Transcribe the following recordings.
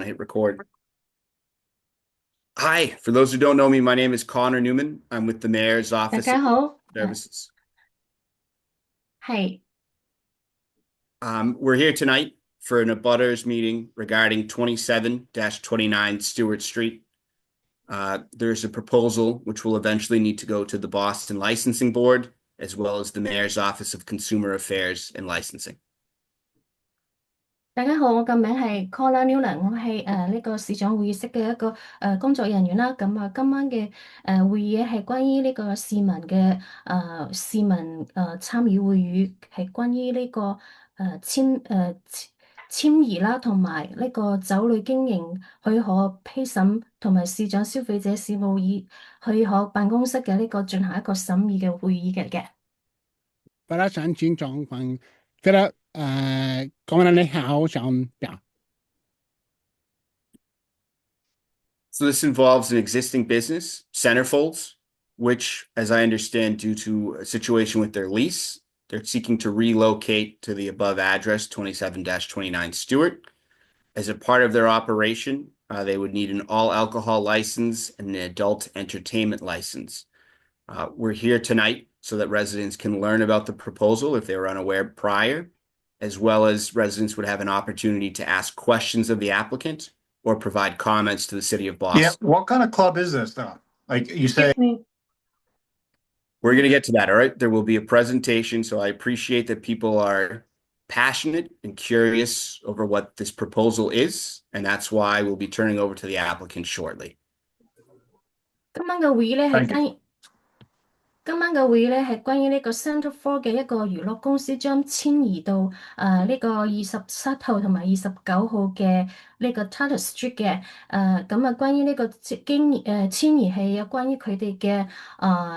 hit record. Hi, for those who don't know me, my name is Connor Newman. I'm with the Mayor's 大 Office of 家好，Services. 係 We're here tonight for an abutters meeting regarding 27-29 Stewart Street. There's a proposal which will eventually need to go to the Boston Licensing Board, as well as the Mayor's Office of Consumer Affairs and Licensing. 大家好，我嘅名係 Cola Newland，我係呢個市長會議室嘅一個工作人員啦。咁啊，今晚嘅會議係關於呢個市民參與會議，係關於呢個遷移啦，同埋呢個酒類經營許可批審，同埋市長消費者事務議許可辦公室嘅呢個進行一個審議嘅會議嘅。把它详情狀況，覺得講得你好想講。So this involves an existing business, Centerfolds, which, as I understand, due to a situation with their lease, they're seeking to relocate to the above address, 27-29 Stewart. As a part of their operation, they would need an all alcohol license and an adult entertainment license. We're here tonight so that residents can learn about the proposal if they were unaware prior, as well as residents would have an opportunity to ask questions of the applicant or provide comments to the city of Boston. Yeah, what kind of club is this though? Like you say, We're going to get to that, all right? There will be a presentation, so I appreciate that people are passionate and curious over what this proposal is, and that's why we'll be turning over to the applicant shortly. 今晚嘅會議咧係 Thank you. 今晚嘅會議咧係關於呢個 Centerfold 嘅一個娛樂公司將遷移到呢個27號同埋29號嘅呢個 Taylor Street 嘅咁關於呢個遷移係有關於佢哋嘅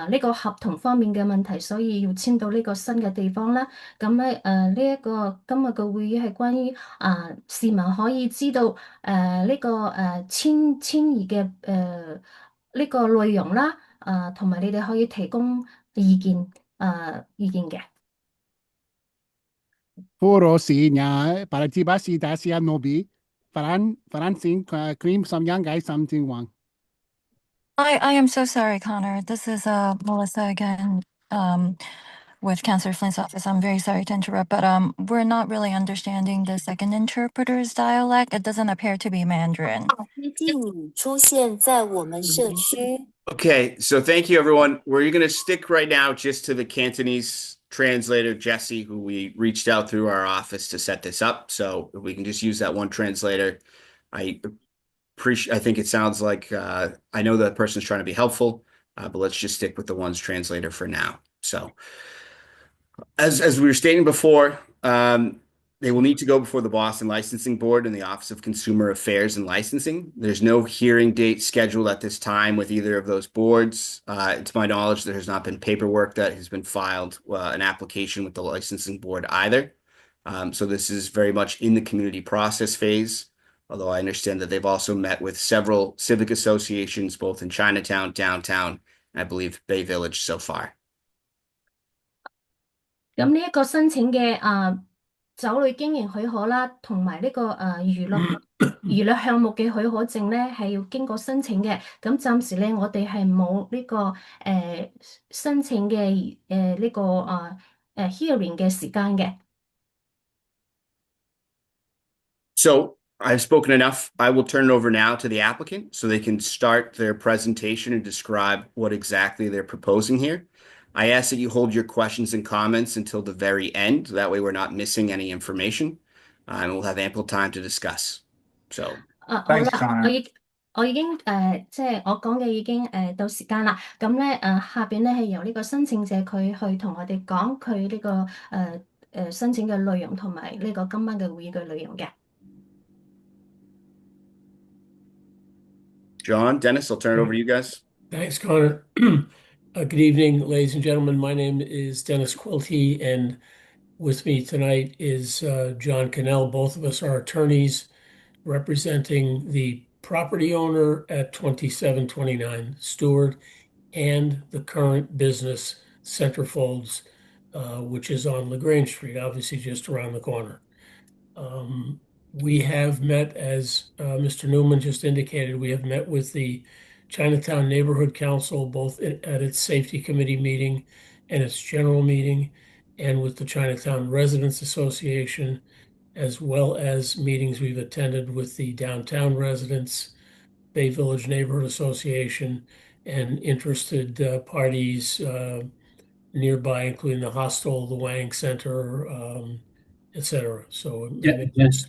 呢個合同方面嘅問題，所以要遷到呢個新嘅地方啦。咁咧呢一個今日嘅會議係關於市民可以知道呢個遷移嘅呢個內容啦。同埋你哋可以提供意見嘅。Puro niya para tiba si Dacia Nobi, Faransing cream samyang guy something wang. I am so sorry, Connor. This is Melissa again with Councillor Flynn's office. I'm very sorry to interrupt, but we're not really understanding the second interpreter's dialect. It doesn't appear to be Mandarin. 规定出现在我们社区。 Okay, so thank you, everyone. We're going to stick right now just to the Cantonese translator, Jesse, who we reached out through our office to set this up. So if we can just use that one translator, I think it sounds like I know that person's trying to be helpful, but let's just stick with the one's translator for now. So as we were stating before, they will need to go before the Boston Licensing Board and the Office of Consumer Affairs and Licensing. There's no hearing date scheduled at this time with either of those boards. To my knowledge, there has not been paperwork that has been filed, an application with the licensing board either. So this is very much in the community process phase, although I understand that they've also met with several civic associations, both in Chinatown, downtown, and I believe Bay Village so far. 咁呢一個申請嘅酒類經營許可啦，同埋呢個娛樂項目嘅許可證咧，係要經過申請嘅。咁暫時咧，我哋係冇呢個申請嘅呢個hearing 嘅時間嘅。So I've spoken enough. I will turn it over now to the applicant so they can start their presentation and describe what exactly they're proposing here. I ask that you hold your questions and comments until the very end. That way we're not missing any information, and we'll have ample time to discuss. So, 好啦， Thanks, Connor. 我已經即係我講嘅已經到時間啦。咁咧下邊咧係由呢個申請者佢去同我哋講佢呢個申請嘅內容同埋呢個今晚嘅會議嘅內容嘅。John, Dennis, I'll turn it over to you guys. Thanks, Connor. Good evening, ladies and gentlemen. My name is Dennis Quilty, and with me tonight is John Cannell. Both of us are attorneys representing the property owner at 2729 Stewart and the current business Centerfolds, which is on LaGrange Street, obviously just around the corner. We have met, as Mr. Newman just indicated, we have met with the Chinatown Neighborhood Council, both at its safety committee meeting and its general meeting, and with the Chinatown Residents Association, as well as meetings we've attended with the downtown residents, Bay Village Neighborhood Association, and interested parties nearby, including the hostel, the Wang Center, et cetera. So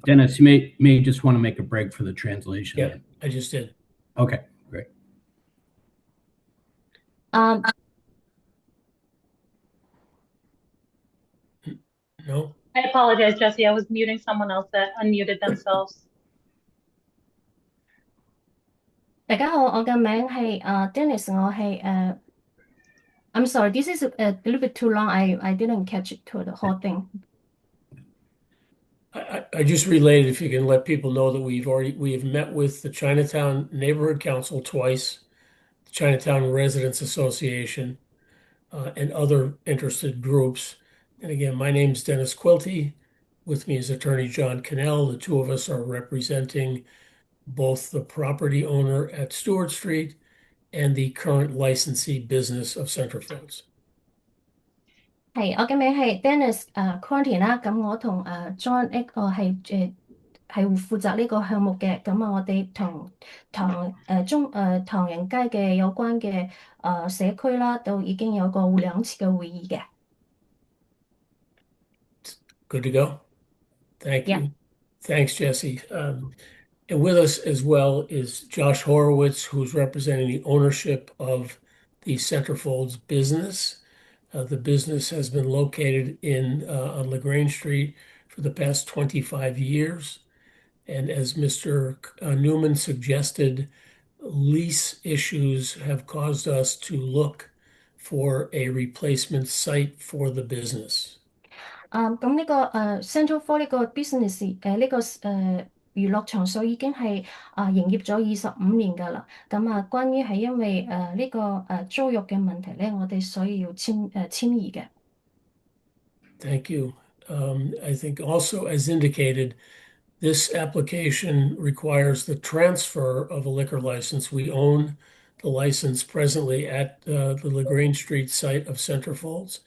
Dennis, you may just want to make a break for the translation. Yeah, I just did. Okay, great. No? I apologize, Jesse. I was muting someone else that unmuted themselves. 大家好，我嘅名係Dennis，我係I'm sorry, this is a little bit too long. I didn't catch it to the whole thing. I just relayed, if you can let people know that we have met with the Chinatown Neighborhood Council twice, the Chinatown Residents Association, and other interested groups. And again, my name's Dennis Quilty. With me is Attorney John Cannell. The two of us are representing both the property owner at Stewart Street and the current licensee business of Centerfolds. 係，我嘅名係 Dennis Quanti 啦，咁我同John 一個係負責呢個項目嘅，咁我哋同唐人街嘅有關嘅社區啦，都已經有過2次嘅會議嘅。Good to go. Thank Yeah. you. Thanks, Jesse. And with us as well is Josh Horowitz, who's representing the ownership of the Centerfolds business. The business has been located on LaGrange Street for the past 25 years. And as Mr. Newman suggested, lease issues have caused us to look for a replacement site for the business. 咁呢個Central Four 呢個 business 呢個娛樂場所已經係營業咗25年㗎啦。咁關於係因為呢個租約嘅問題咧，我哋所以要遷移嘅。Thank you. I think also, as indicated, this application requires the transfer of a liquor license. We own the license presently at the LaGrange Street site of Centerfolds.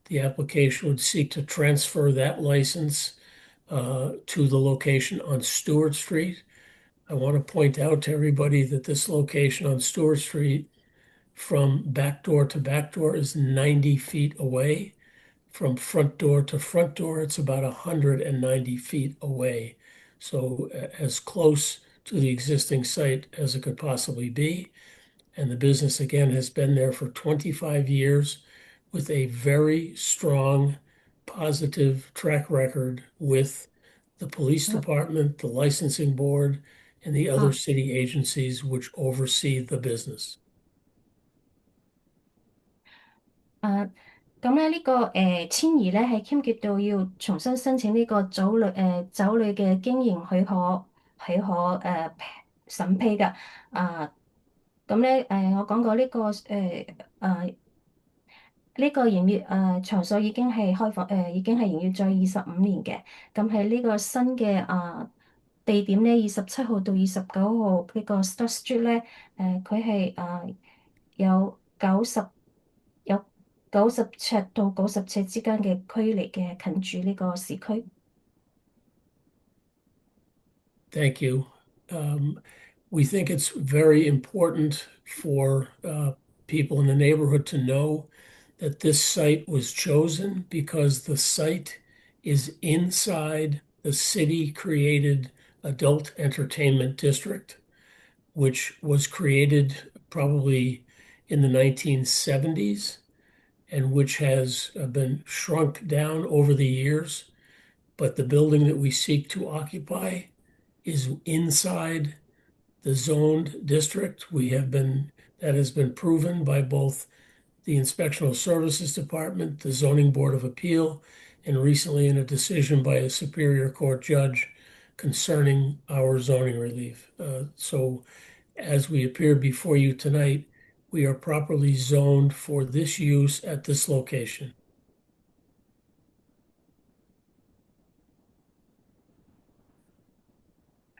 The application would seek to transfer that license to the location on Stewart Street. I want to point out to everybody that this location on Stewart Street from back door to back door is 90 feet away. From front door to front door, it's about 190 feet away. So as close to the existing site as it could possibly be. And the business, again, has been there for 25 years with a very strong, positive track record with the police department, the licensing board, and the other city agencies which oversee the business. 咁咧呢個遷移咧係牽涉到要重新申請呢個酒類嘅經營許可審批㗎。咁咧我講過呢個呢個營業場所已經係開放已經係營業咗25年嘅。咁喺呢個新嘅地點咧，27號到29號呢個 Stewart Street 咧，佢係有90尺到90尺之間嘅距離嘅，近住呢個市區。Thank you. We think it's very important for people in the neighborhood to know that this site was chosen because the site is inside the city-created adult entertainment district, which was created probably in the 1970s and which has been shrunk down over the years. But the building that we seek to occupy is inside the zoned district. That has been proven by both the Inspectional Services Department, the Zoning Board of Appeal, and recently in a decision by a Superior Court judge concerning our zoning relief. So as we appear before you tonight, we are properly zoned for this use at this location.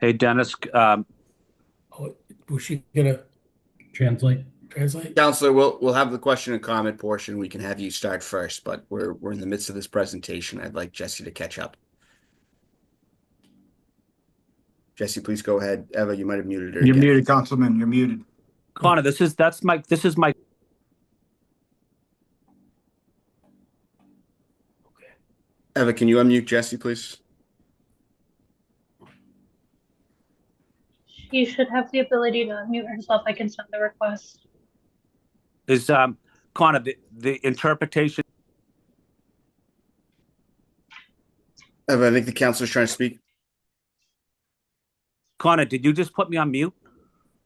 Hey, Dennis, Oh, was she gonna Translate. translate? Counselor, we'll have the question and comment portion. We can have you start first, but we're in the midst of this presentation. I'd like Jesse to catch up. Jesse, please go ahead. Eva, you might have muted her You're again. muted, Councilman. You're muted. Connor, this is my. Eva, can you unmute Jesse, please? She should have the ability to unmute herself. I can send the request. Is Connor, the interpretation. Eva, I think the counselor's trying to speak. Connor, did you just put me on mute?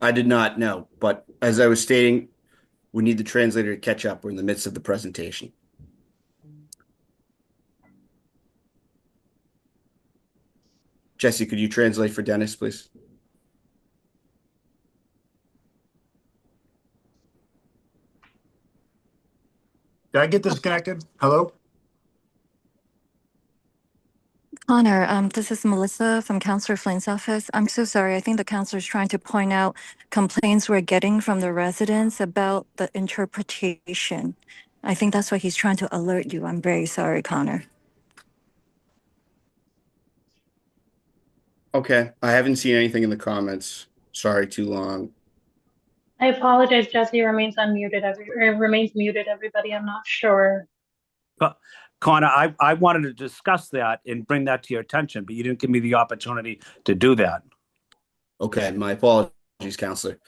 I did not know, but as I was stating, we need the translator to catch up. We're in the midst of the presentation. Jesse, could you translate for Dennis, please? Did I get disconnected? Hello? Connor, this is Melissa from Councillor Flynn's office. I'm so sorry. I think the councillor is trying to point out complaints we're getting from the residents about the interpretation. I think that's why he's trying to alert you. I'm very sorry, Connor. Okay, I haven't seen anything in the comments. Sorry, too long. I apologize, Jesse remains unmuted. Remains muted, everybody. I'm not sure. Connor, I wanted to discuss that and bring that to your attention, but you didn't give me the opportunity to do that. Okay, my apologies, counselor.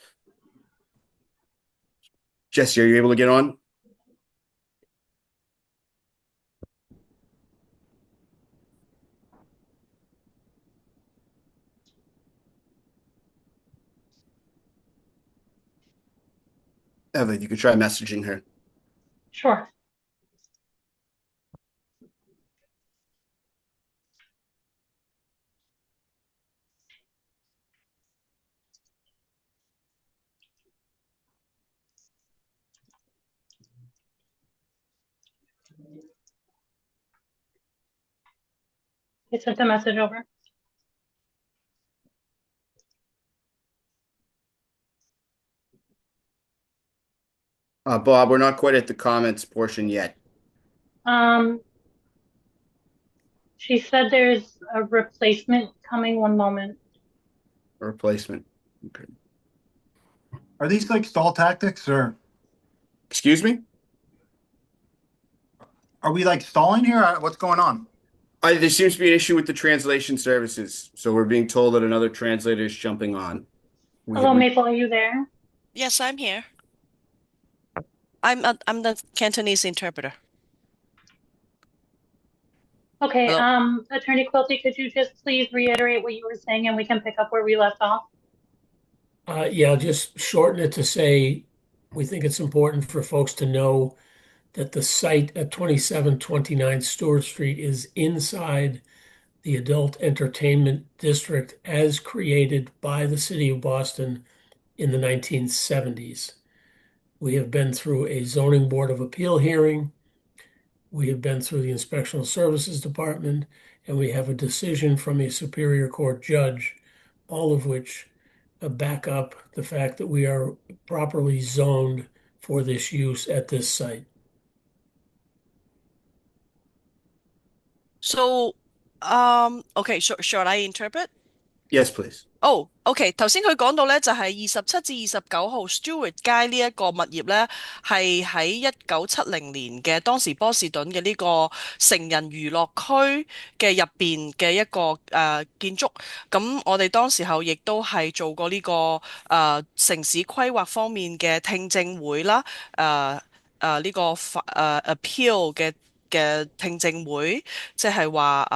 Jesse, are you able to get on? Eva, you could try messaging her. Sure. I sent a message over. Bob, we're not quite at the comments portion yet. She said there's a replacement coming. One moment. A replacement. Okay. Are these like stall tactics or Excuse me? are we like stalling here? What's going on? There seems to be an issue with the translation services, so we're being told that another translator is jumping on. Hello, Maple. Are you there? Yes, I'm here. I'm the Cantonese interpreter. Okay. Hello. Attorney Quilty, could you just please reiterate what you were saying, and we can pick up where we left off? Yeah, I'll just shorten it to say we think it's important for folks to know that the site at 2729 Stewart Street is inside the adult entertainment district as created by the city of Boston in the 1970s. We have been through a zoning board of appeal hearing. We have been through the inspectional services department, and we have a decision from a Superior Court judge, all of which back up the fact that we are properly zoned for this use at this site. So, okay, shall I interpret? Yes, please.哦，OK，頭先佢講到咧，就係27至29號 Stewart 街呢一個物業咧，係喺1970年嘅當時波士頓嘅呢個成人娛樂區嘅入邊嘅一個建築。咁我哋當時候亦都係做過呢個城市規劃方面嘅聽證會啦，呢個appeal 嘅聽證會，即係話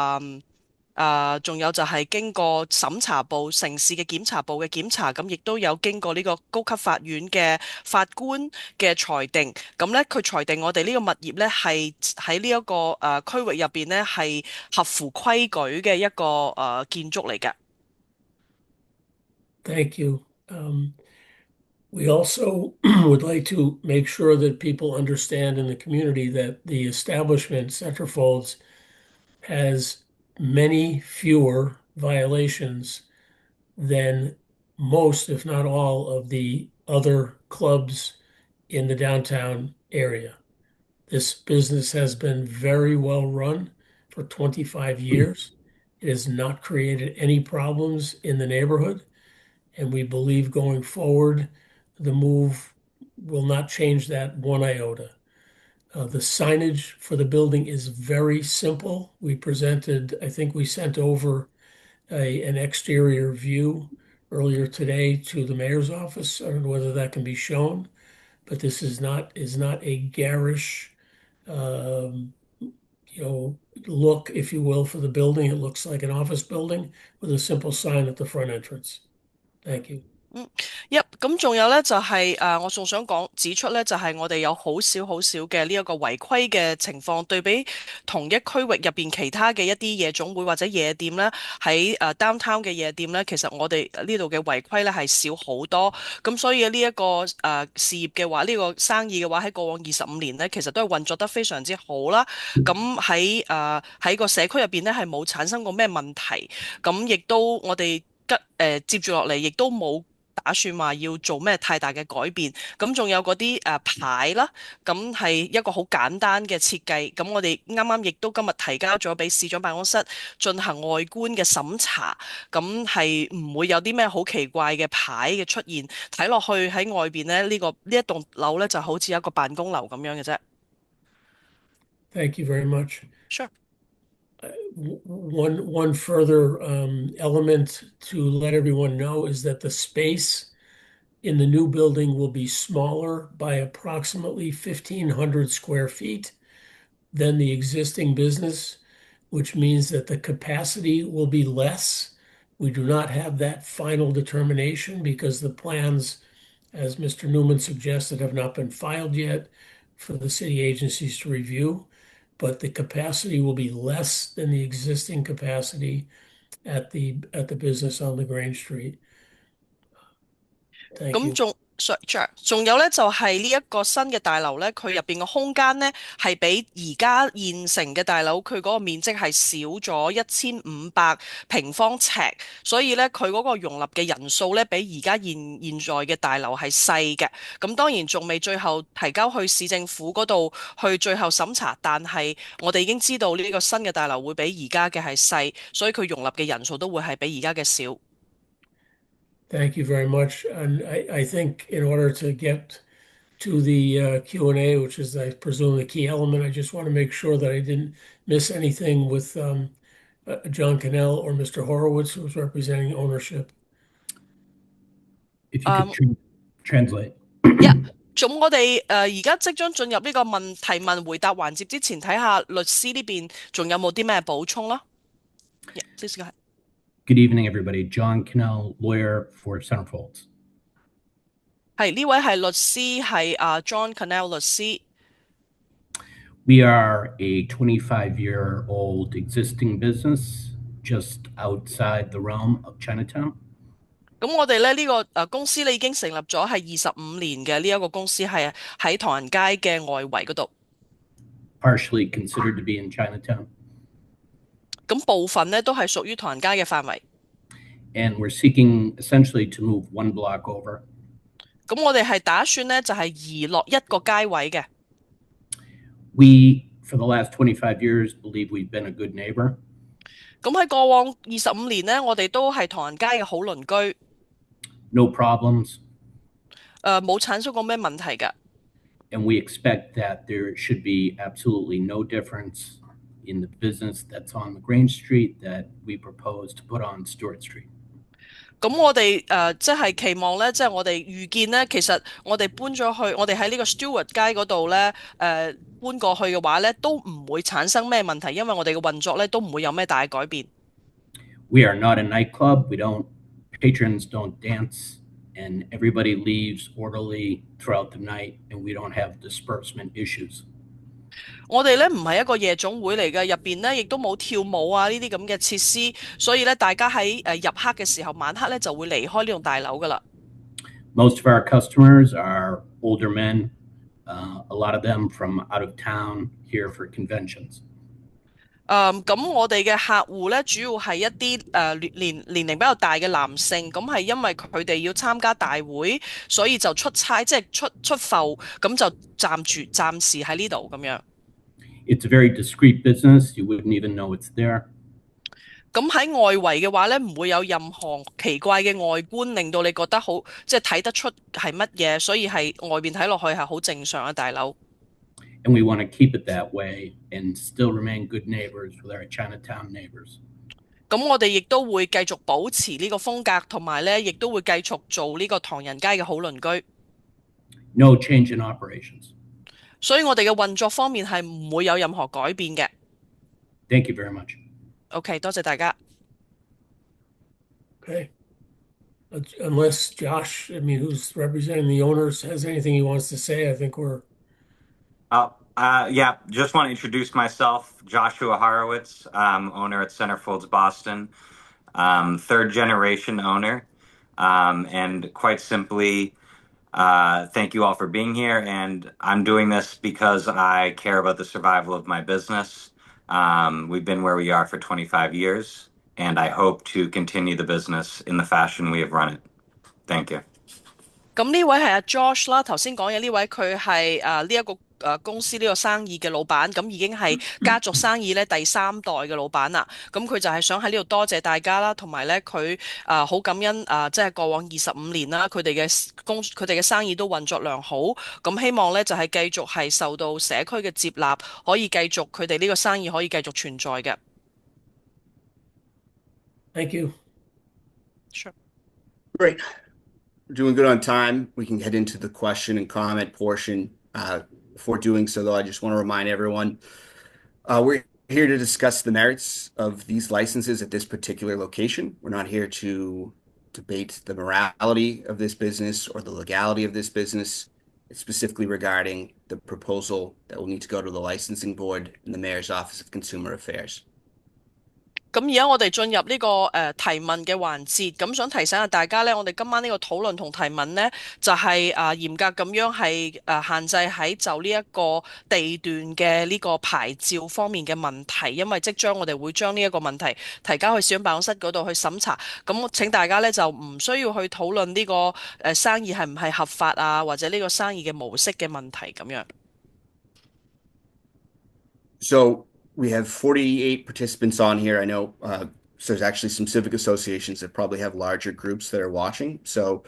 仲有就係經過審查部、城市嘅檢查部嘅檢查，咁亦都有經過呢個高級法院嘅法官嘅裁定。咁咧，佢裁定我哋呢個物業咧係喺呢一個區域入邊咧係合乎規矩嘅一個建築嚟嘅。Thank you. We also would like to make sure that people understand in the community that the establishment, Centerfolds, has many fewer violations than most, if not all, of the other clubs in the downtown area. This business has been very well run for 25 years. It has not created any problems in the neighborhood. And we believe going forward, the move will not change that one iota. The signage for the building is very simple. We presented, I think we sent over an exterior view earlier today to the mayor's office. I don't know whether that can be shown, but this is not a garish, look, if you will, for the building. It looks like an office building with a simple sign at the front entrance. Thank you.咁仲有咧就係我仲想指出咧，就係我哋有好少嘅呢一個違規嘅情況，對比同一區域入邊其他嘅一啲夜總會或者夜店咧，喺downtown 嘅夜店咧，其實我哋呢度嘅違規咧係少好多。咁所以呢一個事業嘅話，呢個生意嘅話喺過往25年咧，其實都係運作得非常之好啦。咁喺個社區入邊咧係冇產生過咩問題。咁亦都我哋接住落嚟亦都冇打算話要做咩太大嘅改變，咁仲有嗰啲牌啦，咁係一個好簡單嘅設計，咁我哋啱亦都今日提交咗俾市長辦公室進行外觀嘅審查，咁係唔會有啲咩好奇怪嘅牌嘅出現，睇落去喺外邊咧呢一棟樓咧就好似一個辦公樓咁樣嘅啫。Thank you very much. Sure. One further element to let everyone know is that the space in the new building will be smaller by approximately 1,500 square feet than the existing business, which means that the capacity will be less. We do not have that final determination because the plans, as Mr. Newman suggested, have not been filed yet for the city agencies to review. But the capacity will be less than the existing capacity at the business on LaGrange Street. Thank you. 仲有咧就係呢一個新嘅大樓咧，佢入邊嘅空間咧係比而家現成嘅大樓佢嗰個面積係少咗1500平方尺，所以咧佢嗰個容納嘅人數咧比而家現在嘅大樓係細嘅。咁當然仲未最後提交去市政府嗰度去最後審查，但係我哋已經知道呢個新嘅大樓會比而家嘅係細，所以佢容納嘅人數都會係比而家嘅少。Thank you very much. And I think in order to get to the Q&A, which is, I presume, the key element, I just want to make sure that I didn't miss anything with John Cannell or Mr. Horowitz, who's representing ownership. If you could translate. Yeah. 咁我哋而家即將進入呢個提問回答環節之前，睇下律師呢邊仲有冇啲咩補充啦。Yeah, please go ahead. Good evening, everybody. John Cannell, lawyer for Centerfolds. 係呢位係律師，係John Cannell 律師。We are a 25-year-old existing business just outside the realm of Chinatown. 咁我哋咧呢個公司咧已經成立咗係25年嘅呢一個公司，係喺唐人街嘅外圍嗰度。Partially considered to be in Chinatown. 咁部分咧都係屬於唐人街嘅範圍。And we're seeking essentially to move one block over. 咁我哋係打算咧就係移落一個街位嘅。We, for the last 25 years, believe we've been a good neighbor. 咁喺過往25年咧，我哋都係唐人街嘅好鄰居。No problems. 冇產生過咩問題㗎。And we expect that there should be absolutely no difference in the business that's on LaGrange Street that we propose to put on Stewart Street. 咁我哋即係期望咧，即係我哋預見咧，其實我哋搬咗去，我哋喺呢個 Stewart 街嗰度咧，搬過去嘅話咧，都唔會產生咩問題，因為我哋嘅運作咧都唔會有咩大改變。We are not a nightclub. Patrons don't dance, and everybody leaves orderly throughout the night, and we don't have disbursement issues. 我哋咧唔係一個夜總會嚟嘅，入邊咧亦都冇跳舞啊呢啲咁嘅設施，所以咧大家喺入黑嘅時候，晚黑咧就會離開呢棟大樓噶啦。Most of our customers are older men, a lot of them from out of town here for conventions. 咁我哋嘅客戶咧，主要係一啲年齡比較大嘅男性，咁係因為佢哋要參加大會，所以就出差，即係出埠，咁就暫時喺呢度咁樣。It's a very discreet business. You wouldn't even know it's there. 咁喺外圍嘅話咧，唔會有任何奇怪嘅外觀，令到你覺得好，即係睇得出係乜嘢，所以係外邊睇落去係好正常嘅大樓。And we want to keep it that way and still remain good neighbors with our Chinatown neighbors. 咁我哋亦都會繼續保持呢個風格，同埋咧，亦都會繼續做呢個唐人街嘅好鄰居。No change in operations. 所以我哋嘅運作方面係唔會有任何改變嘅。Thank you very much. OK， 多謝大家。Okay. Unless Josh, I mean, who's representing the owners, has anything he wants to say, I think we're. Yeah, just want to introduce myself, Joshua Horowitz, owner at Centerfolds Boston, third generation owner. And quite simply, thank you all for being here. And I'm doing this because I care about the survival of my business. We've been where we are for 25 years, and I hope to continue the business in the fashion we have run it. Thank you. 咁呢位係阿 Josh 啦，頭先講嘅呢位佢係呢一個公司呢個生意嘅老闆，咁已經係家族生意咧第3代嘅老闆啦。咁佢就係想喺呢度多謝大家啦，同埋咧佢好感恩即係過往25年啦，佢哋嘅生意都運作良好。咁希望咧就係繼續係受到社區嘅接納，可以繼續佢哋呢個生意可以繼續存在嘅。Thank you. Sure. Great. We're doing good on time. We can head into the question and comment portion. Before doing so, though, I just want to remind everyone we're here to discuss the merits of these licenses at this particular location. We're not here to debate the morality of this business or the legality of this business. It's specifically regarding the proposal that will need to go to the licensing board and the Mayor's Office of Consumer Affairs. 咁而家我哋進入呢個提問嘅環節，咁想提醒下大家咧，我哋今晚呢個討論同提問咧，就係嚴格咁樣係限制喺就呢一個地段嘅呢個牌照方面嘅問題，因為即將我哋會將呢一個問題提交去小辦公室嗰度去審查，咁請大家咧就唔需要去討論呢個生意係唔係合法啊，或者呢個生意嘅模式嘅問題咁樣。So we have 48 participants on here. I know so there's actually some civic associations that probably have larger groups that are watching. So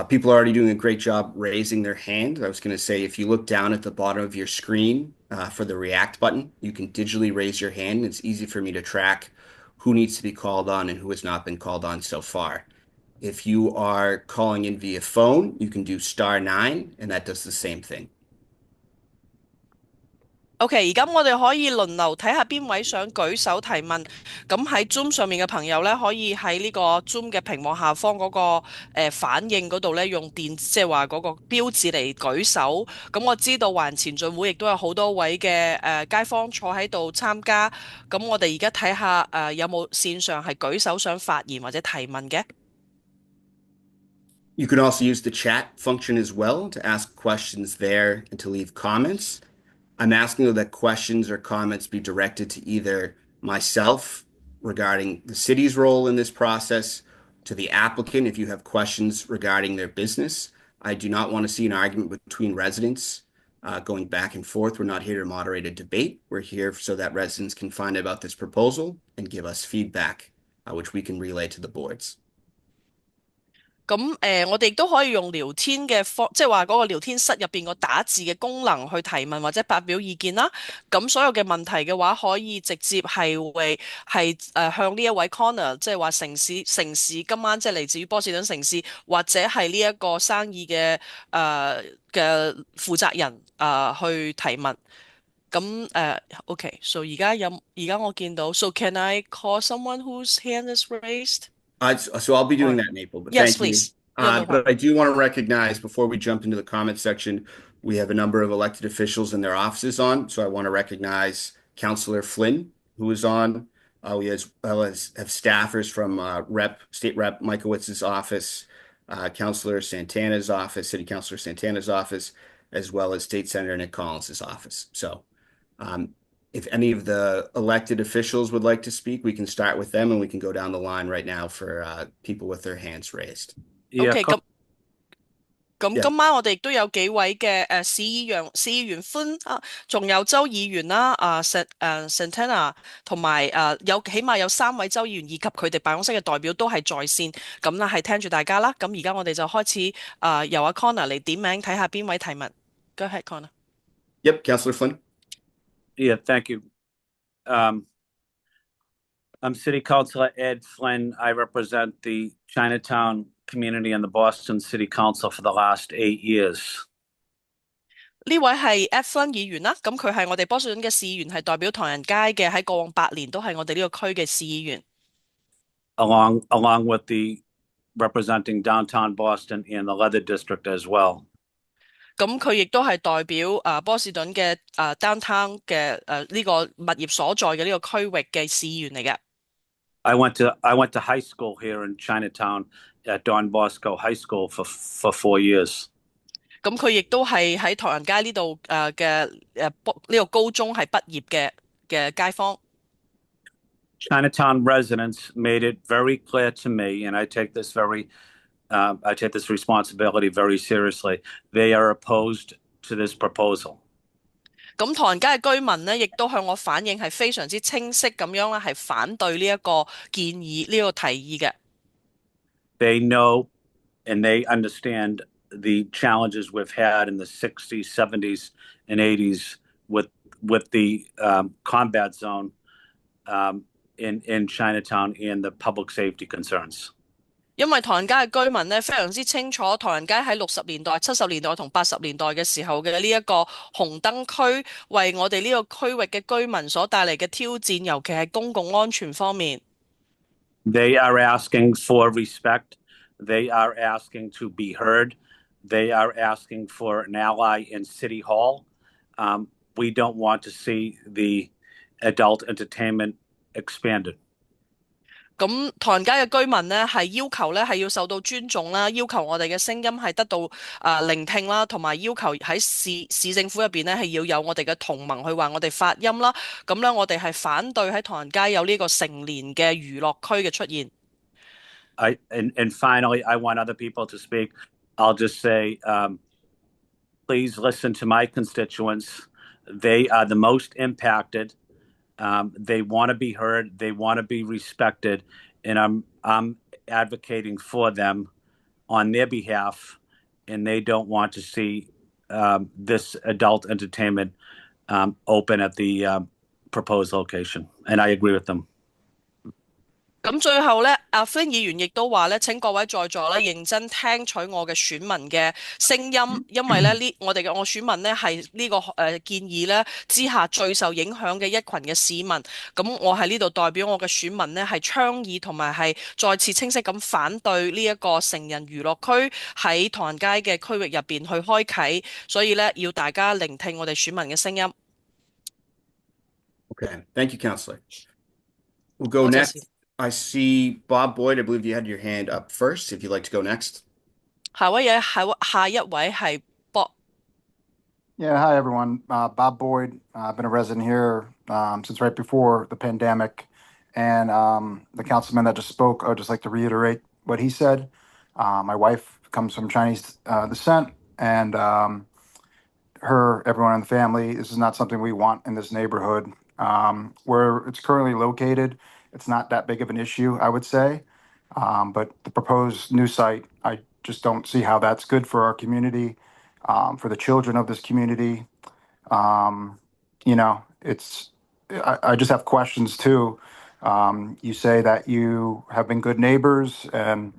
people are already doing a great job raising their hand. I was going to say, if you look down at the bottom of your screen for the react button, you can digitally raise your hand. It's easy for me to track who needs to be called on and who has not been called on so far. If you are calling in via phone, you can do *9, and that does the same thing. OK， 而家我哋可以輪流睇下邊位想舉手提問。咁喺 Zoom 上面嘅朋友咧，可以喺呢個 Zoom 嘅屏幕下方嗰個反應嗰度咧，用即係話嗰個標誌嚟舉手。咁我知道環前進會亦都有好多位嘅街坊坐喺度參加。咁我哋而家睇下有冇線上係舉手想發言或者提問嘅。You can also use the chat function as well to ask questions there and to leave comments. I'm asking that questions or comments be directed to either myself regarding the city's role in this process, to the applicant if you have questions regarding their business. I do not want to see an argument between residents going back and forth. We're not here to moderate a debate. We're here so that residents can find out about this proposal and give us feedback, which we can relay to the boards. 咁我哋亦都可以用聊天嘅即係話嗰個聊天室入邊個打字嘅功能去提問或者發表意見啦。咁所有嘅問題嘅話，可以直接係向呢一位 Connor， 即係話城市今晚即係嚟自於波士頓城市，或者係呢一個生意嘅負責人去提問。咁OK， so 而家我見到 ，so can I call someone whose hand is raised？ So I'll be doing that in April, but yes, thank please. you. But I do want to recognize, before we jump into the comment section, we have a number of elected officials and their offices on. So I want to recognize Councillor Flynn, who is on. We as well as have staffers from State Rep Mikowitz's office, Councillor Santana's office, City Councillor Santana's office, as well as State Senator Nick Collins's office. So if any of the elected officials would like to speak, we can start with them and we can go down the line right now for people with their hands raised. Yeah, OK，咁 Yeah. 今晚我哋亦都有幾位嘅市議員歡啊，仲有州議員啦，Santana 同埋起碼有3位州議員以及佢哋辦公室嘅代表都係在線，咁啦係聽住大家啦。咁而家我哋就開始由阿 Connor 嚟點名睇下邊位提問。Go ahead, Connor. Yep, Councillor Flynn. Yeah, thank you. I'm City Councilor Ed Flynn. I represent the Chinatown community and the Boston City Council for the last 8 years. 呢位係 Ed Flynn 議員啦，咁佢係我哋波士頓嘅市議員，係代表唐人街嘅，喺過往8年都係我哋呢個區嘅市議員。Along with the representing downtown Boston and the Leather District as well. 咁佢亦都係代表波士頓嘅downtown 嘅呢個物業所在嘅呢個區域嘅市議員嚟嘅。I went to high school here in Chinatown at Don Bosco High School for 4 years. 咁佢亦都係喺唐人街呢度嘅呢個高中係畢業嘅街坊。Chinatown residents made it very clear to me, and I take this responsibility very seriously. They are opposed to this proposal. 咁唐人街嘅居民呢，亦都向我反映係非常之清晰咁樣咧，係反對呢一個建議呢個提議嘅。They know and they understand the challenges we've had in the 60s, 70s, and 80s with the combat zone in Chinatown and the public safety concerns. 因為唐人街嘅居民呢，非常之清楚唐人街喺60年代、70年代同80年代嘅時候嘅呢一個紅燈區，為我哋呢個區域嘅居民所帶嚟嘅挑戰，尤其係公共安全方面。They are asking for respect. They are asking to be heard. They are asking for an ally in City Hall. We don't want to see the adult entertainment expanded. 咁唐人街嘅居民呢，係要求呢係要受到尊重啦，要求我哋嘅聲音係得到聆聽啦，同埋要求喺市政府入邊呢係要有我哋嘅同盟去為我哋發音啦。咁呢，我哋係反對喺唐人街有呢個成年嘅娛樂區嘅出現。And finally, I want other people to speak. I'll just say, please listen to my constituents. They are the most impacted. They want to be heard. They want to be respected, and I'm advocating for them on their behalf. And they don't want to see this adult entertainment open at the proposed location. And I agree with them. 咁最後咧，阿 Flynn 議員亦都話咧，請各位在座咧認真聽取我嘅選民嘅聲音，因為咧我選民咧係呢個建議咧之下最受影響嘅一群嘅市民。咁我喺呢度代表我嘅選民咧係倡議同埋係再次清晰咁反對呢一個成人娛樂區喺唐人街嘅區域入邊去開啓，所以咧要大家聆聽我哋選民嘅聲音。Okay, thank you, Councillor. We'll go next. I see Bob Boyd. I believe you had your hand up first. If you'd like to go next. 下一位係 Bob. Yeah, hi everyone. Bob Boyd. I've been a resident here since right before the pandemic, and the councilman that just spoke, I would just like to reiterate what he said. My wife comes from Chinese descent, and everyone in the family. This is not something we want in this neighborhood. Where it's currently located, it's not that big of an issue, I would say. But the proposed new site, I just don't see how that's good for our community, for the children of this community. I just have questions too. You say that you have been good neighbors and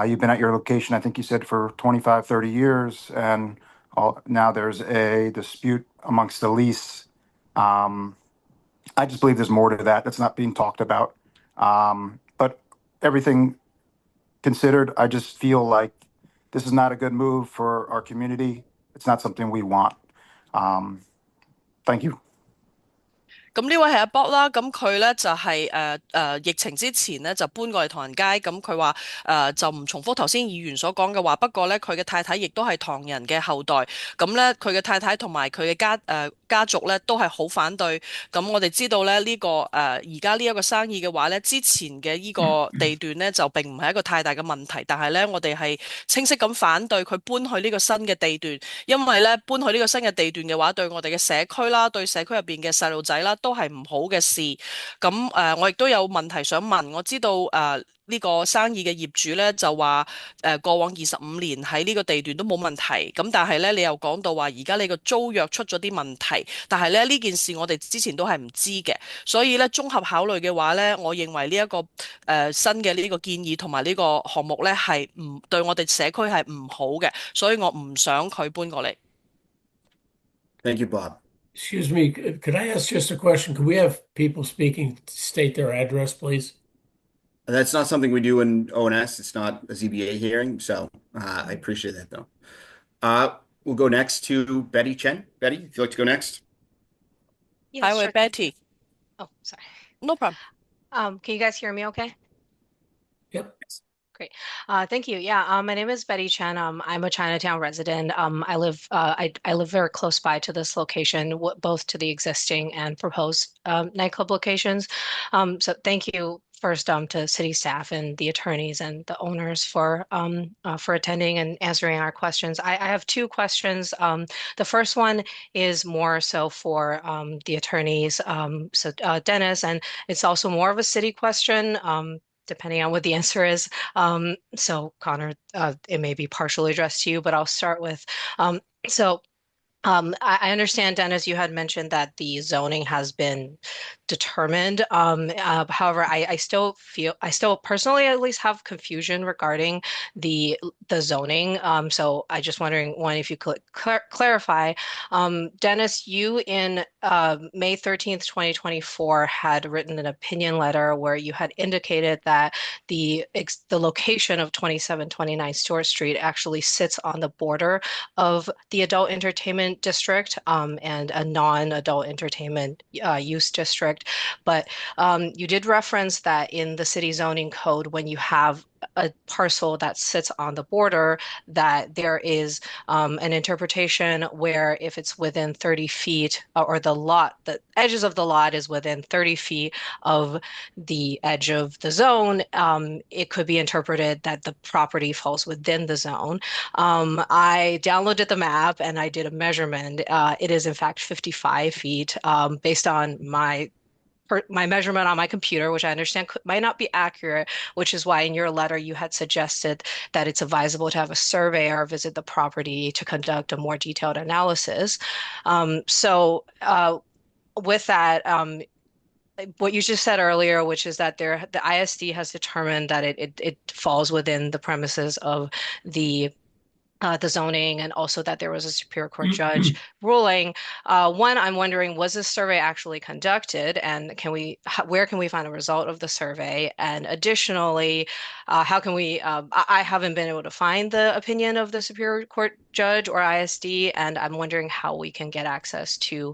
you've been at your location, I think you said, for 25, 30 years. And now there's a dispute amongst the lease. I just believe there's more to that that's not being talked about. But everything considered, I just feel like this is not a good move for our community. It's not something we want. Thank you. 咁呢位係阿 Bob 啦，咁佢咧就係疫情之前咧就搬過嚟唐人街，咁佢話就唔重複頭先議員所講嘅話，不過咧佢嘅太太亦都係唐人嘅後代，咁咧佢嘅太太同埋佢嘅家族咧都係好反對，咁我哋知道咧呢個而家呢一個生意嘅話咧，之前嘅呢個地段咧就並唔係一個太大嘅問題，但係咧我哋係清晰咁反對佢搬去呢個新嘅地段，因為咧搬去呢個新嘅地段嘅話，對我哋嘅社區啦，對社區入邊嘅細路仔啦，都係唔好嘅事。咁我亦都有問題想問。我知道呢個生意嘅業主咧就話過往25年喺呢個地段都冇問題。咁但係咧你又講到話而家你個租約出咗啲問題，但係咧呢件事我哋之前都係唔知嘅。所以咧綜合考慮嘅話咧，我認為呢一個新嘅呢個建議同埋呢個項目咧係唔對我哋社區係唔好嘅，所以我唔想佢搬過嚟。Thank you, Bob. Excuse me, could I ask just a question? Could we have people speaking state their address, please? That's not something we do in ONS. It's not a ZBA hearing, so I appreciate that though. We'll go next to Betty Chen. Betty, if you'd like to go next. Yeah, Hi, sure. we're Betty. Oh, sorry. No problem. Can you guys hear me okay? Yep. Great. Thank you. Yeah, my name is Betty Chen. I'm a Chinatown resident. I live very close by to this location, both to the existing and proposed nightclub locations. So thank you first to city staff and the attorneys and the owners for attending and answering our questions. I have two questions. The first one is more so for the attorneys, so Dennis, and it's also more of a city question. Depending on what the answer is. So Connor, it may be partially addressed to you, but I'll start with, I understand, Dennis, you had mentioned that the zoning has been determined. However, I still personally at least have confusion regarding the zoning. So I just wondering, one, if you could clarify. Dennis, you in May 13th, 2024 had written an opinion letter where you had indicated that the location of 2729 Stewart Street actually sits on the border of the adult entertainment district and a non-adult entertainment use district. But you did reference that in the city zoning code, when you have a parcel that sits on the border, that there is an interpretation where if it's within 30 feet or the edges of the lot is within 30 feet of the edge of the zone, it could be interpreted that the property falls within the zone. I downloaded the map and I did a measurement. It is in fact 55 feet based on my measurement on my computer, which I understand might not be accurate, which is why in your letter you had suggested that it's advisable to have a surveyor visit the property to conduct a more detailed analysis. With that, what you just said earlier, which is that the ISD has determined that it falls within the premises of the zoning, and also that there was a Superior Court judge ruling. One, I'm wondering, was this survey actually conducted, and where can we find a result of the survey? And additionally, how can we? I haven't been able to find the opinion of the Superior Court judge or ISD, and I'm wondering how we can get access to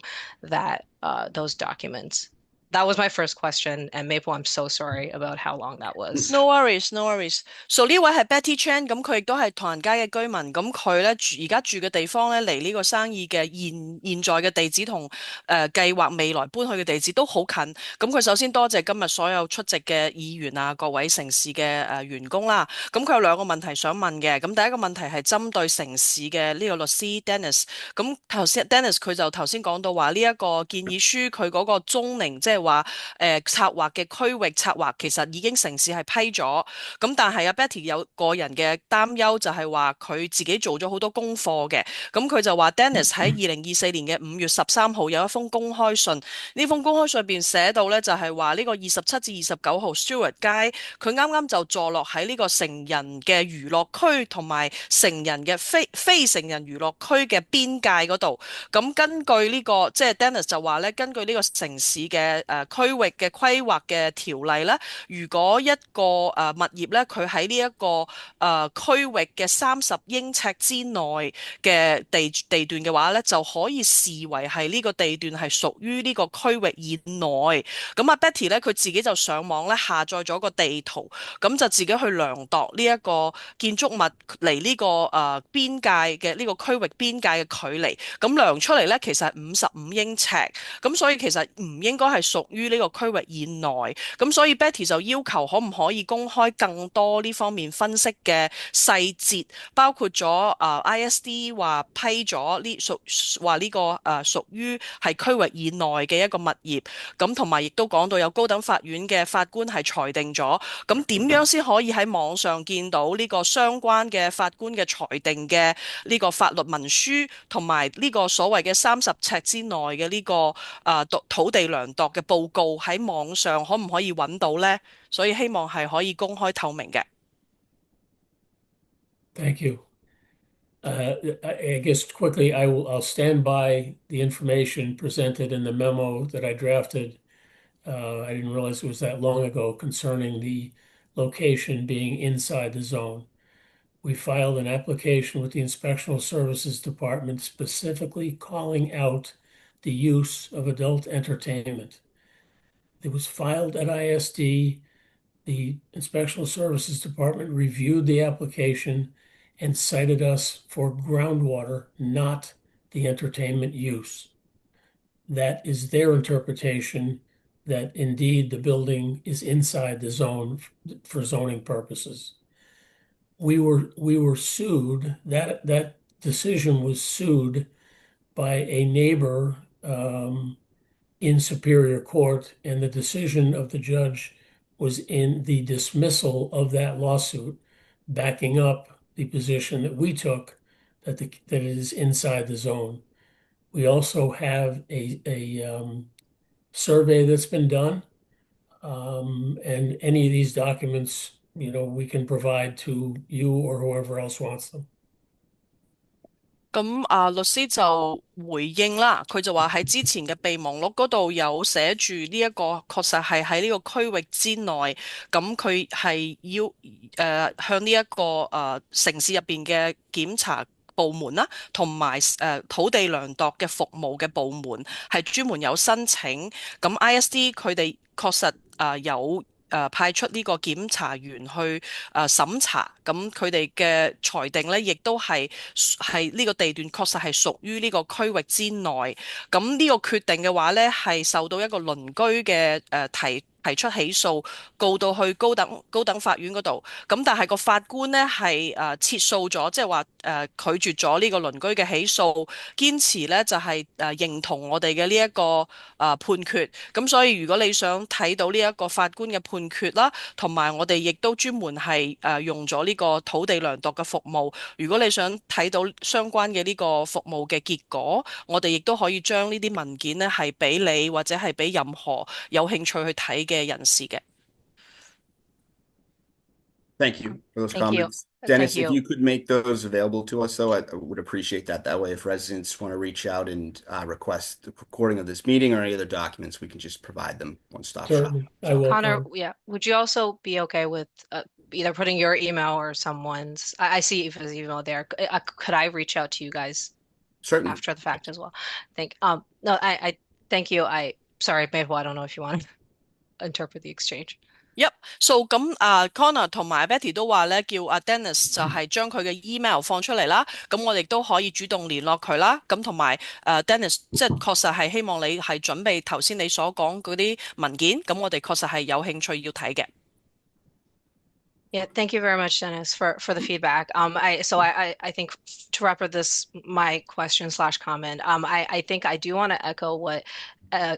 those documents. That was my first question, and Maple, I'm so sorry about how long that was. No worries, no worries. So 呢位係 Betty Chan，咁佢亦都係唐人街嘅居民，咁佢咧而家住嘅地方咧，離呢個生意嘅現在嘅地址同計劃未來搬去嘅地址都好近。咁佢首先多謝今日所有出席嘅議員啊，各位城市嘅員工啦。咁佢有兩個問題想問嘅。咁第一個問題係針對城市嘅呢個律師 Dennis。咁頭先 Dennis 佢就頭先講到話呢一個建議書佢嗰個宗寧即係話策劃嘅區域策劃其實已經城市係批咗，咁但係阿 Betty 有個人嘅擔憂就係話佢自己做咗好多功課嘅，咁佢就話 Dennis 喺2024年嘅5月13號有一封公開信，呢封公開信入邊寫到咧就係話呢個27至29號 Stewart 街佢啱啱就坐落喺呢個成人嘅娛樂區同埋成人嘅非成人娛樂區嘅邊界嗰度，咁根據呢個即係 Dennis 就話咧根據呢個城市嘅區域嘅規劃嘅條例咧，如果一個物業咧，佢喺呢一個區域嘅30英尺之內嘅地段嘅話咧，就可以視為係呢個地段係屬於呢個區域以內。咁阿 Betty 咧，佢自己就上網咧下載咗個地圖，咁就自己去量度呢一個建築物離呢個邊界嘅呢個區域邊界嘅距離，咁量出嚟咧其實係55英尺，咁所以其實唔應該係屬於呢個區域以內。咁所以 Betty 就要求可唔可以公開更多呢方面分析嘅細節，包括咗ISD 話批咗話呢個屬於係區域以內嘅一個物業，咁同埋亦都講到有高等法院嘅法官係裁定咗，咁點樣先可以喺網上見到呢個相關嘅法官嘅裁定嘅呢個法律文書，同埋呢個所謂嘅30尺之內嘅呢個土地量度嘅報告喺網上可唔可以揾到呢？所以希望係可以公開透明嘅。Thank you. I guess quickly, I'll stand by the information presented in the memo that I drafted. I didn't realize it was that long ago concerning the location being inside the zone. We filed an application with the Inspectional Services Department specifically calling out the use of adult entertainment. It was filed at ISD. The Inspectional Services Department reviewed the application and cited us for groundwater, not the entertainment use. That is their interpretation that indeed the building is inside the zone for zoning purposes. We were sued. That decision was sued by a neighbor in Superior Court, and the decision of the judge was in the dismissal of that lawsuit, backing up the position that we took that it is inside the zone. We also have a survey that's been done, and any of these documents, we can provide to you or whoever else wants them. 咁律師就回應啦，佢就話喺之前嘅備忘錄嗰度有寫住呢一個確實係喺呢個區域之內，咁佢係要向呢一個城市入邊嘅檢查部門啦，同埋土地量度嘅服務嘅部門係專門有申請，咁 ISD 佢哋確實有派出呢個檢查員去審查，咁佢哋嘅裁定呢，亦都係呢個地段確實係屬於呢個區域之內。咁呢個決定嘅話呢，係受到一個鄰居嘅提出起訴，告到去高等法院嗰度。咁但係個法官呢係撤訴咗，即係話拒絕咗呢個鄰居嘅起訴，堅持呢就係認同我哋嘅呢一個判決。咁所以如果你想睇到呢一個法官嘅判決啦，同埋我哋亦都專門係用咗呢個土地量度嘅服務。如果你想睇到相關嘅呢個服務嘅結果，我哋亦都可以將呢啲文件呢係俾你或者係俾任何有興趣去睇嘅人士嘅。Thank you for those Thank you. comments. Dennis, Thank if you. you could make those available to us, though, I would appreciate that. That way, if residents want to reach out and request the recording of this meeting or any other documents, we can just provide them one-stop shop. Certainly, I will. Connor, yeah, would you also be okay with either putting your email or someone's? I see Eva's email there. Could I reach out to you guys Certainly. after the fact as well? No, I thank you. Sorry, Mayhua, I don't know if you want to interpret the exchange. Yep. So 咁Connor 同埋 Betty 都話咧，叫Dennis 就係將佢嘅 email 放出嚟啦。咁我哋都可以主動聯絡佢啦。咁同埋Dennis 即係確實係希望你係準備頭先你所講嗰啲文件。咁我哋確實係有興趣要睇嘅。Yeah, thank you very much, Dennis, for the feedback. I think to wrap up my question/comment, I think I do want to echo what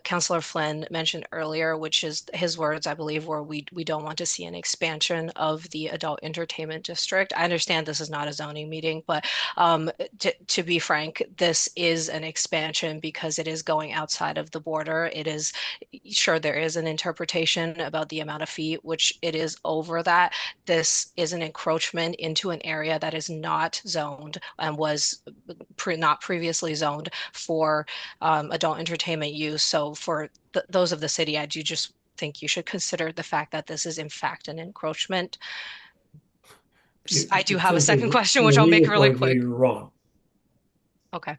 Councillor Flynn mentioned earlier, which is his words, I believe, where we don't want to see an expansion of the adult entertainment district. I understand this is not a zoning meeting, but to be frank, this is an expansion because it is going outside of the border. It is, sure, there is an interpretation about the amount of feet, which it is over that. This is an encroachment into an area that is not zoned and was not previously zoned for adult entertainment use. So for those of the city, I do just think you should consider the fact that this is in fact an encroachment. I do have a second question, which I'll make really quick. You're wrong. Okay.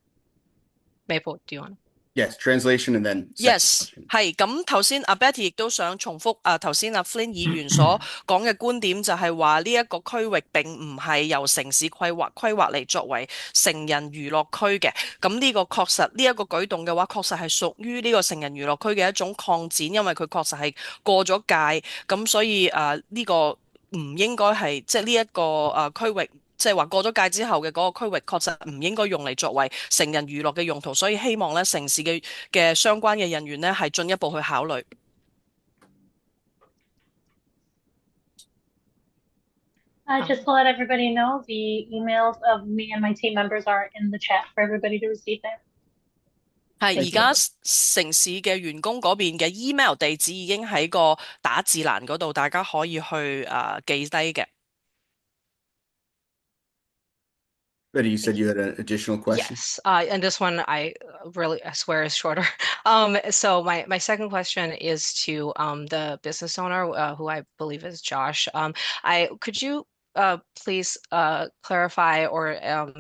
Maple, do you want to? Yes, translation and then Yes， 係咁頭先阿 Betty 亦都想重複頭先阿 Flynn 議員所講嘅觀點，就係話呢一個區域並唔係由城市規劃嚟作為成人娛樂區嘅。咁呢個確實呢一個舉動嘅話，確實係屬於呢個成人娛樂區嘅一種擴展，因為佢確實係過咗界，咁所以呢個唔應該係即係呢一個區域。即係話過咗界之後嘅嗰個區域，確實唔應該用嚟作為成人娛樂嘅用途，所以希望咧城市嘅相關嘅人員咧係進一步去考慮。Just to let everybody know, the emails of me and my team members are in the chat for everybody to receive there. 係而家城市嘅員工嗰邊嘅 email 地址已經喺個打字欄嗰度，大家可以去記低嘅。Betty, you said you had an additional question? Yes, and this one I swear is shorter. So my second question is to the business owner, who I believe is Josh. Could you please clarify or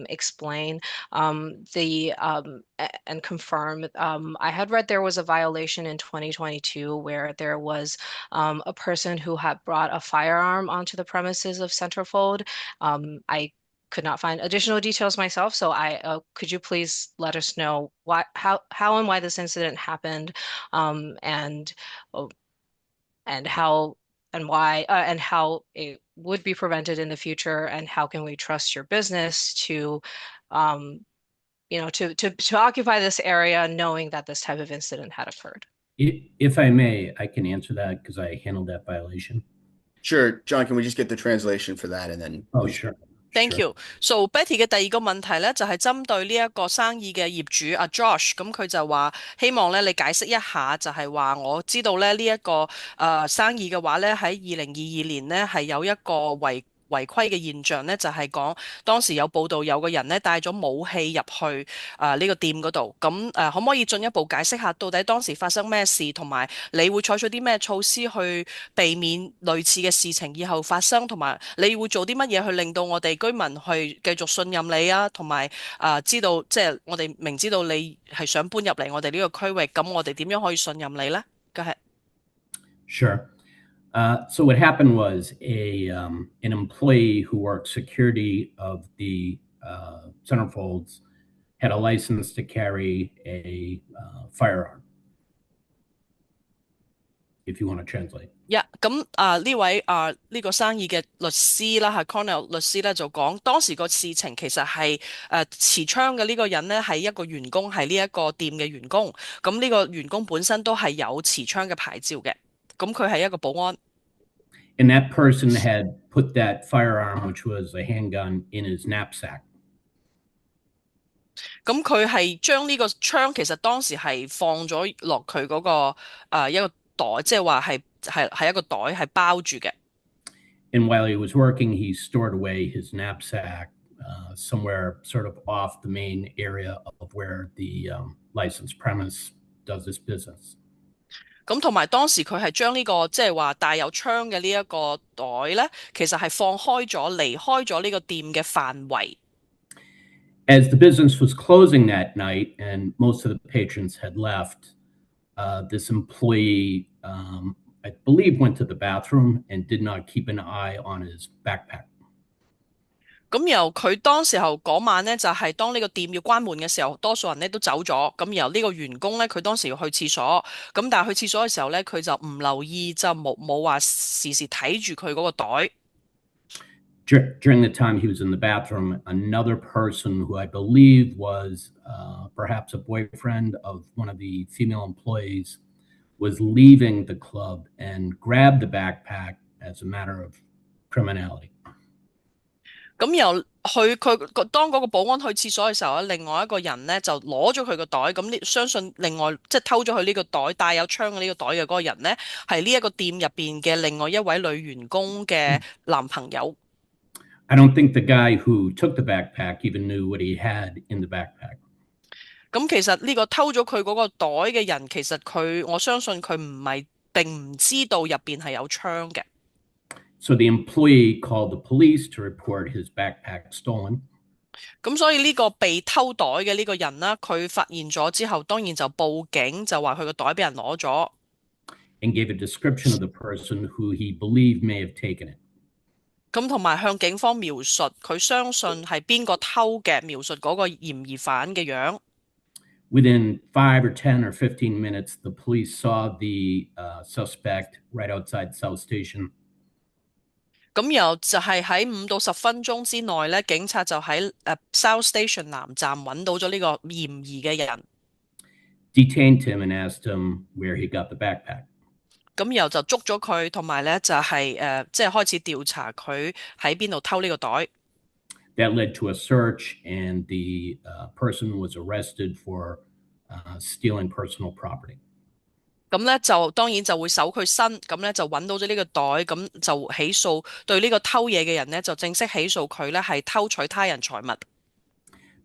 explain and confirm? I had read there was a violation in 2022 where there was a person who had brought a firearm onto the premises of Centerfold. I could not find additional details myself, so could you please let us know how and why this incident happened, and how and why and how it would be prevented in the future, and how can we trust your business to to occupy this area knowing that this type of incident had occurred? If I may, I can answer that because I handled that violation. Sure, John, can we just get the translation for that and then? Oh, sure. Thank you. So Betty 嘅第二個問題咧，就係針對呢一個生意嘅業主阿 Josh，咁佢就話希望咧你解釋一下，就係話我知道咧呢一個生意嘅話咧喺2022年咧係有一個違規嘅現象咧，就係講當時有報道有個人咧帶咗武器入去呢個店嗰度，咁可唔可以進一步解釋下到底當時發生咩事，同埋你會採取啲咩措施去避免類似嘅事情以後發生，同埋你會做啲乜嘢去令到我哋居民去繼續信任你啊，同埋知道即係我哋明知道你係想搬入嚟我哋呢個區域，咁我哋點樣可以信任你呢？ Go ahead. Sure. So what happened was an employee who worked security of the Centerfolds had a license to carry a firearm. If you want to translate. Yeah, 咁呢位呢個生意嘅律師啦，係 Cornell 律師咧就講當時個事情其實係持槍嘅呢個人咧係一個員工，係呢一個店嘅員工。咁呢個員工本身都係有持槍嘅牌照嘅，咁佢係一個保安。And that person had put that firearm, which was a handgun, in his knapsack. 咁佢係將呢個槍其實當時係放咗落佢嗰個一個袋，即係話係一個袋係包住嘅。And while he was working, he stored away his knapsack somewhere sort of off the main area of where the licensed premise does its business. 咁同埋當時佢係將呢個即係話帶有槍嘅呢一個袋咧，其實係放開咗，離開咗呢個店嘅範圍。As the business was closing that night and most of the patrons had left, this employee, I believe, went to the bathroom and did not keep an eye on his backpack. 咁然後佢當時候嗰晚咧，就係當呢個店要關門嘅時候，多數人咧都走咗。咁然後呢個員工咧，佢當時要去廁所，咁但係去廁所嘅時候咧，佢就唔留意，就冇話時時睇住佢嗰個袋。During the time he was in the bathroom, another person who I believe was perhaps a boyfriend of one of the female employees was leaving the club and grabbed the backpack as a matter of criminality. 咁然後佢當嗰個保安去廁所嘅時候咧，另外一個人咧就攞咗佢個袋，咁相信另外即係偷咗佢呢個袋帶有槍嘅呢個袋嘅嗰個人咧，係呢一個店入邊嘅另外一位女員工嘅男朋友。I don't think the guy who took the backpack even knew what he had in the backpack. 咁其實呢個偷咗佢嗰個袋嘅人，其實我相信佢並唔知道入邊係有槍嘅。So the employee called the police to report his backpack stolen. 咁所以呢個被偷袋嘅呢個人啦，佢發現咗之後，當然就報警，就話佢個袋俾人攞咗。And gave a description of the person who he believed may have taken it. 咁同埋向警方描述佢相信係邊個偷嘅，描述嗰個嫌疑犯嘅樣。Within 5 or 10 or 15 minutes, the police saw the suspect right outside South Station. 咁然後就係喺5到10分鐘之內咧，警察就喺South Station 南站揾到咗呢個嫌疑嘅人。Detained him and asked him where he got the backpack. 咁然後就捉咗佢，同埋咧就係即係開始調查佢喺邊度偷呢個袋。That led to a search, and the person was arrested for stealing personal property. 咁咧就當然就會搜佢身，咁咧就揾到咗呢個袋，咁就起訴對呢個偷嘢嘅人咧，就正式起訴佢咧係偷取他人財物。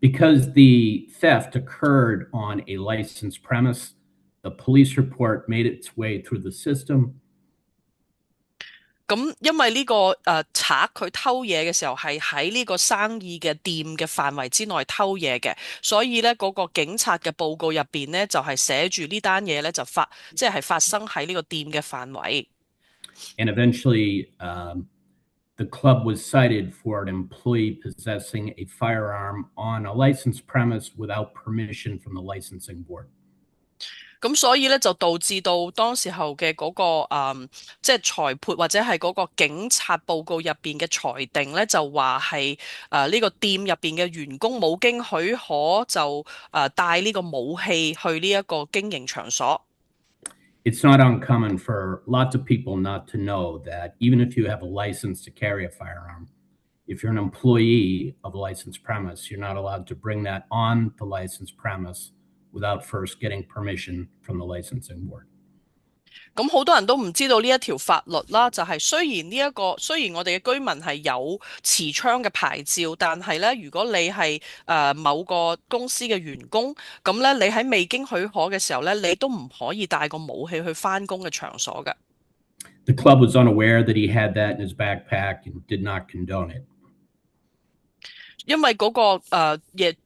Because the theft occurred on a licensed premise, the police report made its way through the system. 咁因為呢個賊佢偷嘢嘅時候係喺呢個生意嘅店嘅範圍之內偷嘢嘅，所以咧嗰個警察嘅報告入邊咧就係寫住呢單嘢咧就即係發生喺呢個店嘅範圍。And eventually, the club was cited for an employee possessing a firearm on a licensed premise without permission from the licensing board. 咁所以咧就導致到當時候嘅嗰個即係裁判或者係嗰個警察報告入邊嘅裁定咧，就話係呢個店入邊嘅員工冇經許可就帶呢個武器去呢一個經營場所。It's not uncommon for lots of people not to know that even if you have a license to carry a firearm, if you're an employee of a licensed premise, you're not allowed to bring that on the licensed premise without first getting permission from the licensing board. 咁好多人都唔知道呢一條法律啦，就係雖然我哋嘅居民係有持槍嘅牌照，但係咧如果你係某個公司嘅員工，咁咧你喺未經許可嘅時候咧，你都唔可以帶個武器去返工嘅場所嘅。The club was unaware that he had that in his backpack and did not condone it. 因為嗰個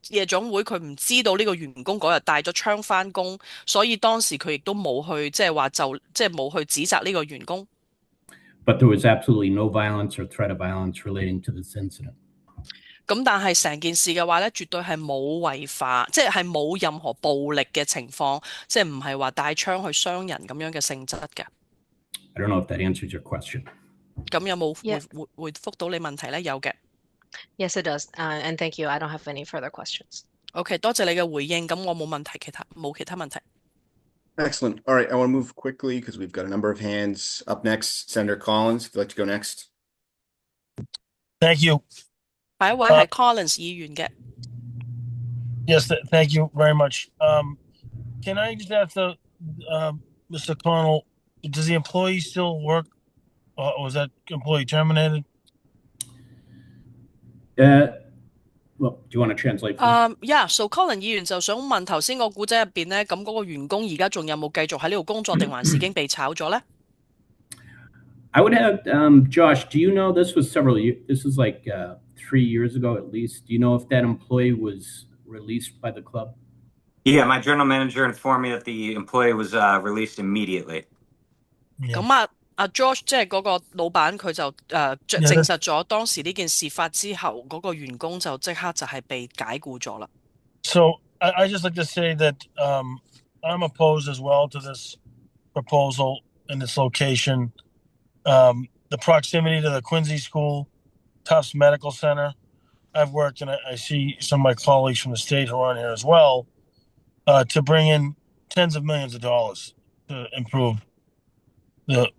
夜總會佢唔知道呢個員工嗰日帶咗槍返工，所以當時佢亦都冇去即係冇去指責呢個員工。But there was absolutely no violence or threat of violence relating to this incident. 咁但係成件事嘅話咧，絕對係冇違法，即係冇任何暴力嘅情況，即係唔係話帶槍去傷人咁樣嘅性質嘅。I don't know if that answers your question. 咁有冇回覆到你問題咧？有嘅。Yes, it does. And thank you. I don't have any further questions. OK， 多謝你嘅回應。咁我冇問題，冇其他問題。Excellent. All right, I want to move quickly because we've got a number of hands. Up next, Senator Collins, if you'd like to go next. Thank you. 下一位係 Collins 議員嘅。Yes, thank you very much. Can I just ask Mr. Connell, does the employee still work? Or was that employee terminated? Well, do you want to translate? Yeah, so Colin 議員就想問頭先個故仔入邊咧，咁嗰個員工而家仲有冇繼續喺呢度工作，定還是已經被炒咗咧？ I would have Josh. Do you know this was several years? This was like 3 years ago at least. Do you know if that employee was released by the club? Yeah, my general manager informed me that the employee was released immediately. 咁George 即係嗰個老闆，佢就證實咗當時呢件事發之後，嗰個員工就即刻就係被解僱咗啦。So I just like to say that I'm opposed as well to this proposal in this location. The proximity to the Quincy School, Tufts Medical Center. I've worked, and I see some of my colleagues from the state who are on here as well, to bring in tens of millions of dollars to improve the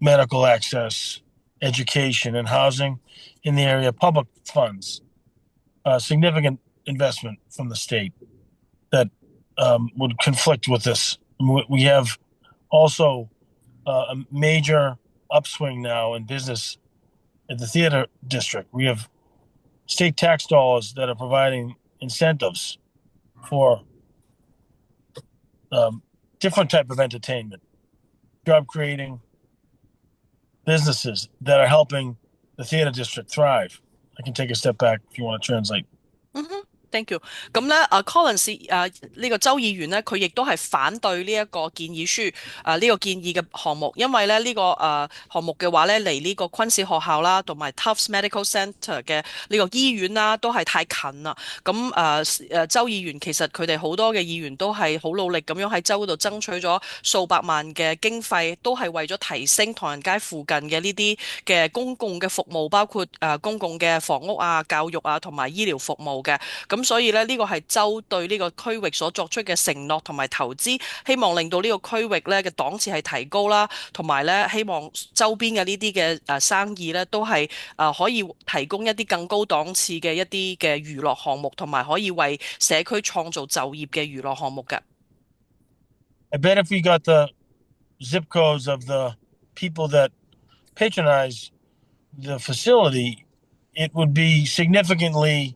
medical access, education, and housing in the area, public funds, significant investment from the state that would conflict with this. We have also a major upswing now in business at the theater district. We have state tax dollars that are providing incentives for different type of entertainment, job creating businesses that are helping the theater district thrive. I can take a step back if you want to translate. Thank you。咁咧，Collins 呢個州議員咧，佢亦都係反對呢一個建議書呢個建議嘅項目，因為咧呢個項目嘅話咧，離呢個昆士學校啦，同埋 Tufts Medical Centre 嘅呢個醫院啦，都係太近啦。咁州議員其實佢哋好多嘅議員都係好努力咁樣喺州嗰度爭取咗數百萬嘅經費，都係為咗提升唐人街附近嘅呢啲嘅公共嘅服務，包括公共嘅房屋啊、教育啊同埋醫療服務嘅。咁所以咧，呢個係州對呢個區域所作出嘅承諾同埋投資，希望令到呢個區域咧嘅檔次係提高啦，同埋咧希望周邊嘅呢啲嘅生意咧都係可以提供一啲更高檔次嘅一啲嘅娛樂項目，同埋可以為社區創造就業嘅娛樂項目嘅。I bet if we got the zip codes of the people that patronize the facility, it would be significantly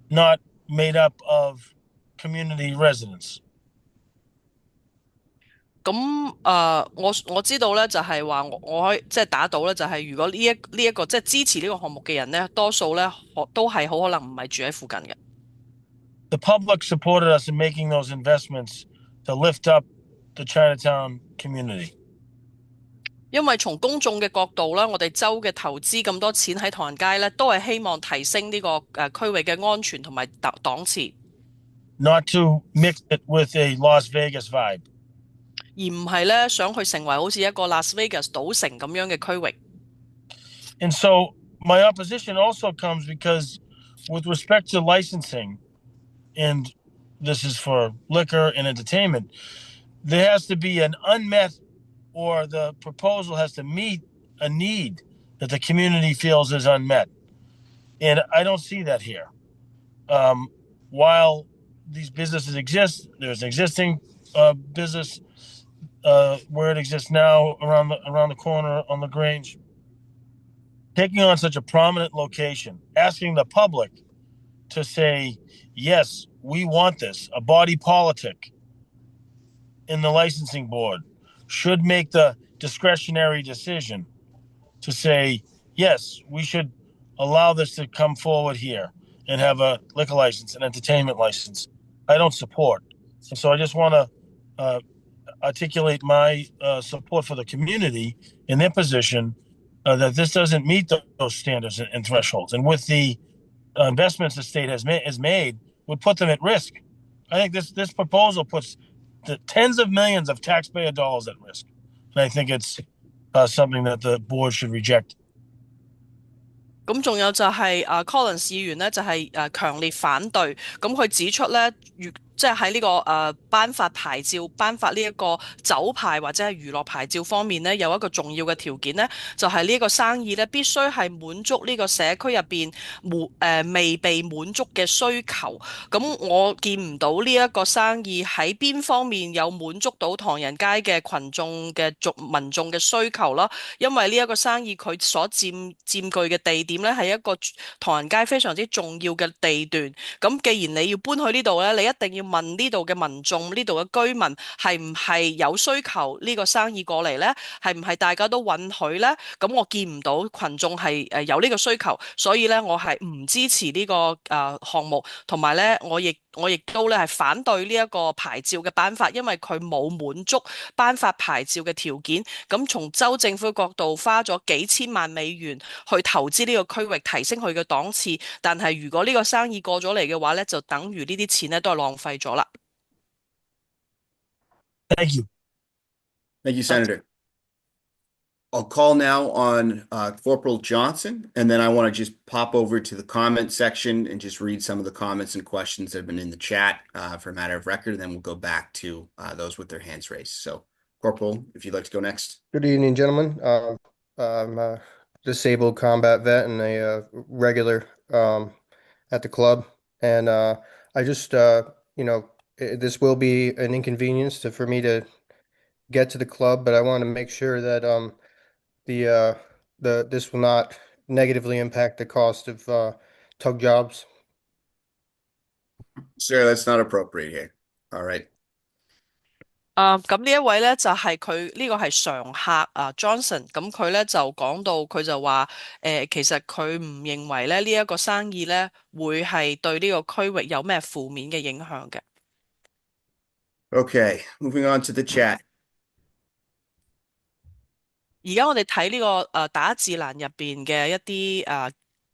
not made up of community residents. 咁我知道咧，就係話我可以即係打到咧，就係如果呢一個即係支持呢個項目嘅人咧，多數咧都係好可能唔係住喺附近嘅。The public supported us in making those investments to lift up the Chinatown community. 因為從公眾嘅角度咧，我哋州嘅投資咁多錢喺唐人街咧，都係希望提升呢個區域嘅安全同埋檔次。Not to mix it with a Las Vegas vibe. 而唔係咧想去成為好似一個 Las Vegas 賭城咁樣嘅區域。And so my opposition also comes because with respect to licensing, and this is for liquor and entertainment, there has to be an unmet or the proposal has to meet a need that the community feels is unmet. And I don't see that here. While these businesses exist, there's an existing business where it exists now around the corner on LaGrange. Taking on such a prominent location, asking the public to say, yes, we want this, a body politic in the licensing board should make the discretionary decision to say, yes, we should allow this to come forward here and have a liquor license, an entertainment license. I don't support. And so I just want to articulate my support for the community in their position that this doesn't meet those standards and thresholds. And with the investments the state has made, would put them at risk. I think this proposal puts the tens of millions of taxpayer dollars at risk. And I think it's something that the board should reject. 咁仲有就係Collins 議員咧，就係強烈反對。咁佢指出咧，即係喺呢個頒發牌照、頒發呢一個酒牌或者係娛樂牌照方面咧，有一個重要嘅條件咧，就係呢一個生意咧必須係滿足呢個社區入邊未被滿足嘅需求。咁我見唔到呢一個生意喺邊方面有滿足到唐人街嘅群眾嘅民眾嘅需求啦。因為呢一個生意佢所佔據嘅地點咧係一個唐人街非常之重要嘅地段。咁既然你要搬去呢度咧，你一定要問呢度嘅民眾、呢度嘅居民係唔係有需求呢個生意過嚟呢？係唔係大家都允許呢？咁我見唔到群眾係有呢個需求，所以咧我係唔支持呢個項目，同埋咧我亦都咧係反對呢一個牌照嘅頒發，因為佢冇滿足頒發牌照嘅條件。咁從州政府角度花咗幾千萬美元去投資呢個區域，提升佢嘅檔次，但係如果呢個生意過咗嚟嘅話咧，就等於呢啲錢咧都係浪費咗啦。Thank you. Thank you, Senator. I'll call now on Corporal Johnson, and then I want to just pop over to the comment section and just read some of the comments and questions that have been in the chat for a matter of record, and then we'll go back to those with their hands raised. So, Corporal, if you'd like to go next. Good evening, gentlemen. I'm a disabled combat vet and a regular at the club, and I just, this will be an inconvenience for me to get to the club, but I want to make sure that this will not negatively impact the cost of tug jobs. Sir, that's not appropriate here. All right. 咁呢一位咧就係佢呢個係常客Johnson，咁佢咧就講到佢就話其實佢唔認為咧呢一個生意咧會係對呢個區域有咩負面嘅影響嘅。Okay, moving on to the chat. 而家我哋睇呢個打字欄入邊嘅一啲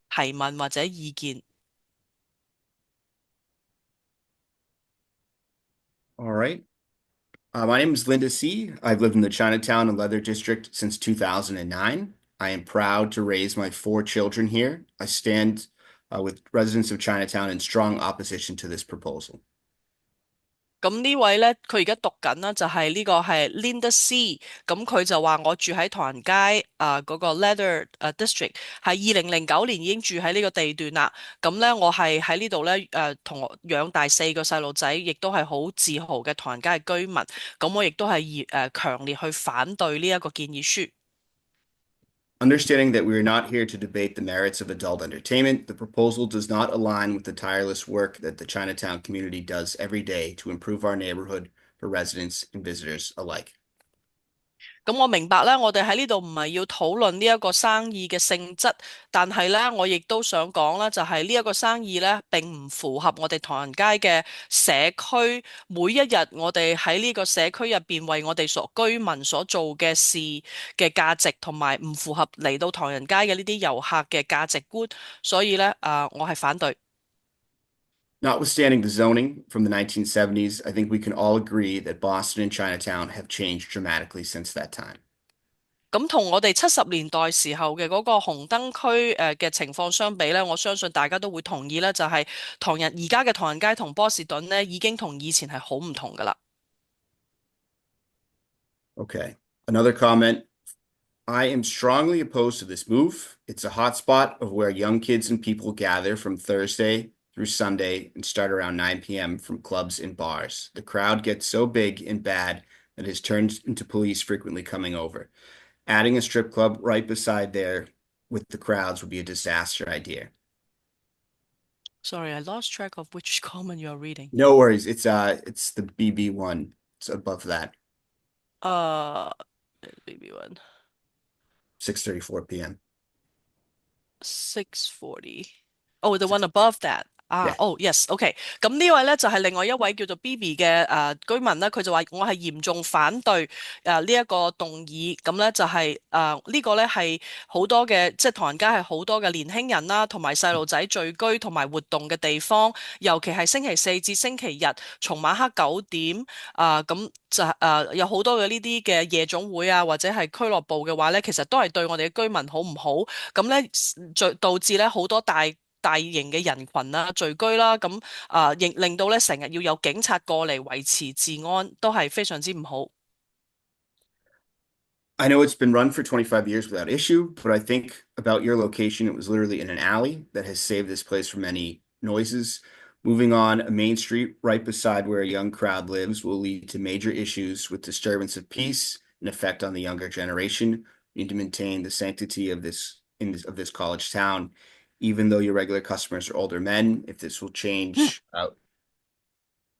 提問或者意見。All right. My name is Linda C. I've lived in the Chinatown and Leather District since 2009. I am proud to raise my 4 children here. I stand with residents of Chinatown in strong opposition to this proposal. 咁呢位咧，佢而家讀緊啦，就係呢個係 Linda C。咁佢就話我住喺唐人街嗰個 Leather District，係2009年已經住喺呢個地段啦。咁咧，我係喺呢度咧同我養大4個細路仔，亦都係好自豪嘅唐人街嘅居民。咁我亦都係強烈去反對呢一個建議書。Understanding that we are not here to debate the merits of adult entertainment, the proposal does not align with the tireless work that the Chinatown community does every day to improve our neighborhood for residents and visitors alike. 咁我明白咧，我哋喺呢度唔係要討論呢一個生意嘅性質，但係咧，我亦都想講啦，就係呢一個生意咧並唔符合我哋唐人街嘅社區，每一日我哋喺呢個社區入邊為我哋居民所做嘅事嘅價值，同埋唔符合嚟到唐人街嘅呢啲遊客嘅價值觀，所以咧我係反對。Notwithstanding the zoning from the 1970s, I think we can all agree that Boston and Chinatown have changed dramatically since that time. 咁同我哋70年代時候嘅嗰個紅燈區嘅情況相比咧，我相信大家都會同意咧，就係而家嘅唐人街同波士頓咧，已經同以前係好唔同噶啦。Okay, another comment. I am strongly opposed to this move. It's a hotspot of where young kids and people gather from Thursday through Sunday and start around 9 p.m. from clubs and bars. The crowd gets so big and bad that it has turned into police frequently coming over. Adding a strip club right beside there with the crowds would be a disaster idea. Sorry, I lost track of which comment you're reading. No worries. It's the BB one. It's above that. BB one. 6:34 p.m. 6:40. Oh, the one above that. Yeah. Oh yes，OK。咁呢位咧就係另外一位叫做 BB 嘅居民咧，佢就話我係嚴重反對呢一個動議。咁咧就係呢個咧係好多嘅，即係唐人街係好多嘅年輕人啦，同埋細路仔聚居同埋活動嘅地方，尤其係星期4至星期日，從晚黑9點咁就有好多嘅呢啲嘅夜總會啊，或者係俱樂部嘅話咧，其實都係對我哋嘅居民好唔好？咁咧導致咧好多大型嘅人群啦聚居啦，咁令到咧成日要有警察過嚟維持治安，都係非常之唔好。I know it's been run for 25 years without issue, but I think about your location, it was literally in an alley that has saved this place from any noises. Moving on a main street right beside where a young crowd lives will lead to major issues with disturbance of peace and effect on the younger generation. We need to maintain the sanctity of this college town. Even though your regular customers are older men, if this will change,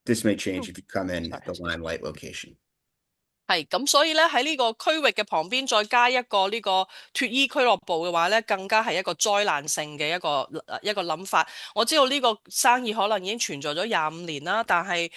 this may change if you come in at the Limelight location. 係咁，所以咧喺呢個區域嘅旁邊再加一個呢個脫衣俱樂部嘅話咧，更加係一個災難性嘅一個諗法。我知道呢個生意可能已經存在咗25年啦，但係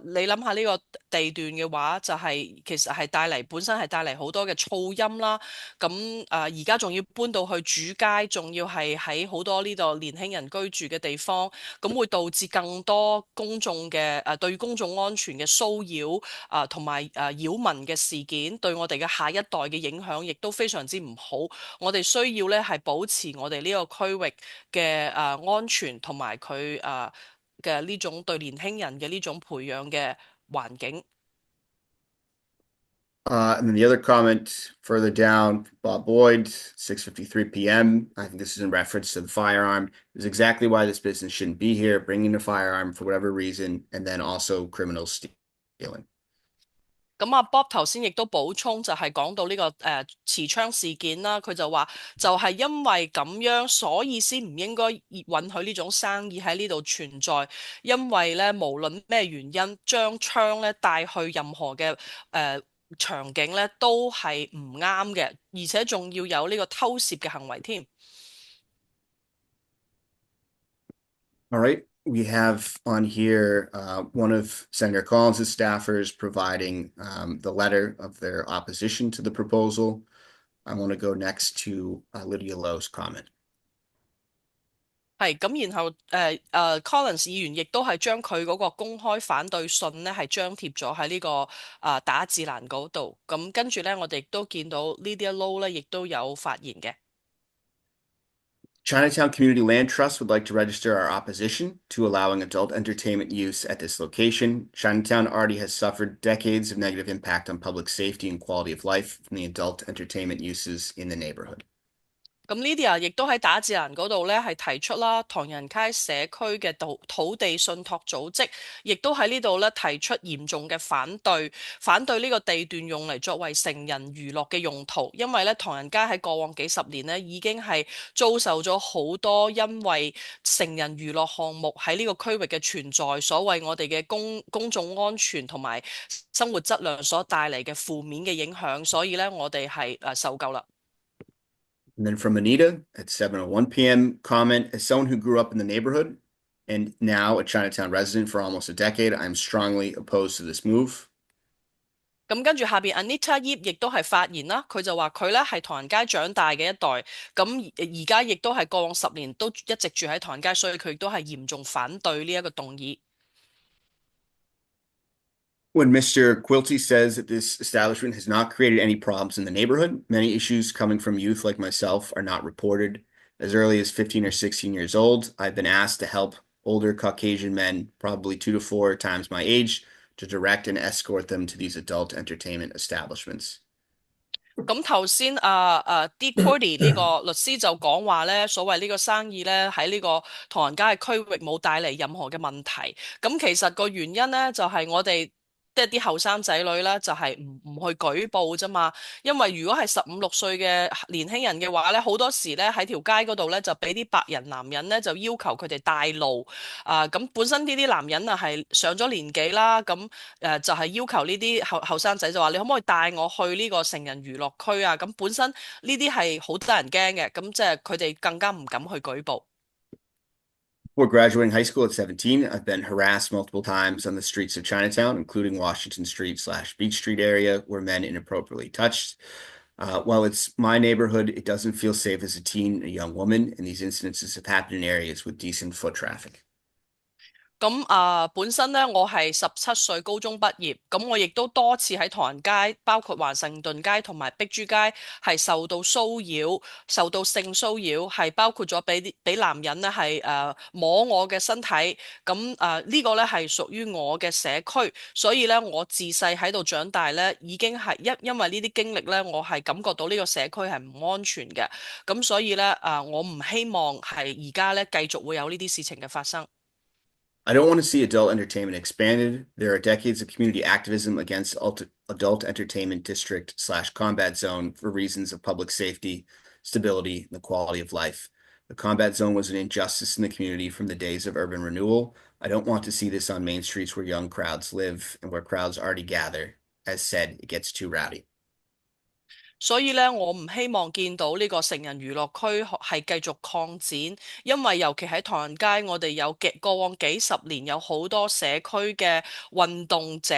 你諗下呢個地段嘅話，就係其實係本身係帶嚟好多嘅噪音啦。咁而家仲要搬到去主街，仲要係喺好多呢度年輕人居住嘅地方，咁會導致更多公眾嘅對公眾安全嘅騷擾同埋擾民嘅事件，對我哋嘅下一代嘅影響亦都非常之唔好。我哋需要咧係保持我哋呢個區域嘅安全同埋佢嘅呢種對年輕人嘅呢種培養嘅環境。And then the other comment further down, Bob Boyd, 6:53 p.m. I think this is in reference to the firearm. This is exactly why this business shouldn't be here, bringing a firearm for whatever reason, and then also criminals stealing. 咁阿 Bob 頭先亦都補充，就係講到呢個持槍事件啦。佢就話就係因為咁樣，所以先唔應該允許呢種生意喺呢度存在。因為咧，無論咩原因，將槍咧帶去任何嘅場景咧，都係唔啱嘅，而且仲要有呢個偷竊嘅行為添。All right. We have on here one of Senator Collins' staffers providing the letter of their opposition to the proposal. I want to go next to Lydia Lowe's comment. 係咁，然後Collins 議員亦都係將佢嗰個公開反對信咧，係張貼咗喺呢個打字欄嗰度。咁跟住咧，我哋亦都見到 Lydia Lowe 咧，亦都有發言嘅。Chinatown Community Land Trust would like to register our opposition to allowing adult entertainment use at this location. Chinatown already has suffered decades of negative impact on public safety and quality of life from the adult entertainment uses in the neighborhood. 咁 Lydia 亦都喺打字欄嗰度咧，係提出啦，唐人街社區嘅土地信託組織，亦都喺呢度咧提出嚴重嘅反對呢個地段用嚟作為成人娛樂嘅用途，因為咧唐人街喺過往幾十年咧已經係遭受咗好多因為成人娛樂項目喺呢個區域嘅存在，所謂我哋嘅公眾安全同埋生活質量所帶嚟嘅負面嘅影響，所以咧我哋係受夠啦。And then from Anita at 7:01 p.m. comment, as someone who grew up in the neighborhood and now a Chinatown resident for almost a decade, I'm strongly opposed to this move. 咁跟住下邊 Anita Yip 亦都係發言啦，佢就話佢咧係唐人街長大嘅一代，咁而家亦都係過往10年都一直住喺唐人街，所以佢亦都係嚴重反對呢一個動議。When Mr. Quilty says that this establishment has not created any problems in the neighborhood, many issues coming from youth like myself are not reported. As early as 15 or 16 years old, I've been asked to help older Caucasian men, probably 2 to 4 times my age, to direct and escort them to these adult entertainment establishments. 咁頭先D. Cordy 呢個律師就講話咧，所謂呢個生意咧喺呢個唐人街嘅區域冇帶嚟任何嘅問題。咁其實個原因咧就係我哋即係啲後生仔女咧，就係唔去舉報啫嘛。因為如果係15、16歲嘅年輕人嘅話咧，好多時咧喺條街嗰度咧就俾啲白人男人咧就要求佢哋帶路。咁本身呢啲男人啊係上咗年紀啦，咁就係要求呢啲後生仔就話你可唔可以帶我去呢個成人娛樂區啊？咁本身呢啲係好得人驚嘅，咁即係佢哋更加唔敢去舉報。Before graduating high school at 17, I've been harassed multiple times on the streets of Chinatown, including Washington Street / Beach Street area where men inappropriately touched. While it's my neighborhood, it doesn't feel safe as a teen, a young woman, and these incidences have happened in areas with decent foot traffic. 咁本身咧，我係17歲高中畢業，咁我亦都多次喺唐人街，包括華盛頓街同埋碧珠街，係受到騷擾、受到性騷擾，係包括咗俾男人咧係摸我嘅身體，咁呢個咧係屬於我嘅社區，所以咧我自細喺度長大咧，已經係因為呢啲經歷咧，我係感覺到呢個社區係唔安全嘅，咁所以咧我唔希望係而家咧繼續會有呢啲事情嘅發生。I don't want to see adult entertainment expanded. There are decades of community activism against adult entertainment district / combat zone for reasons of public safety, stability, and the quality of life. The combat zone was an injustice in the community from the days of urban renewal. I don't want to see this on main streets where young crowds live and where crowds already gather. As said, it gets too rowdy. 所以咧，我唔希望見到呢個成人娛樂區係繼續擴展，因為尤其喺唐人街，我哋有過往幾十年有好多社區嘅運動者，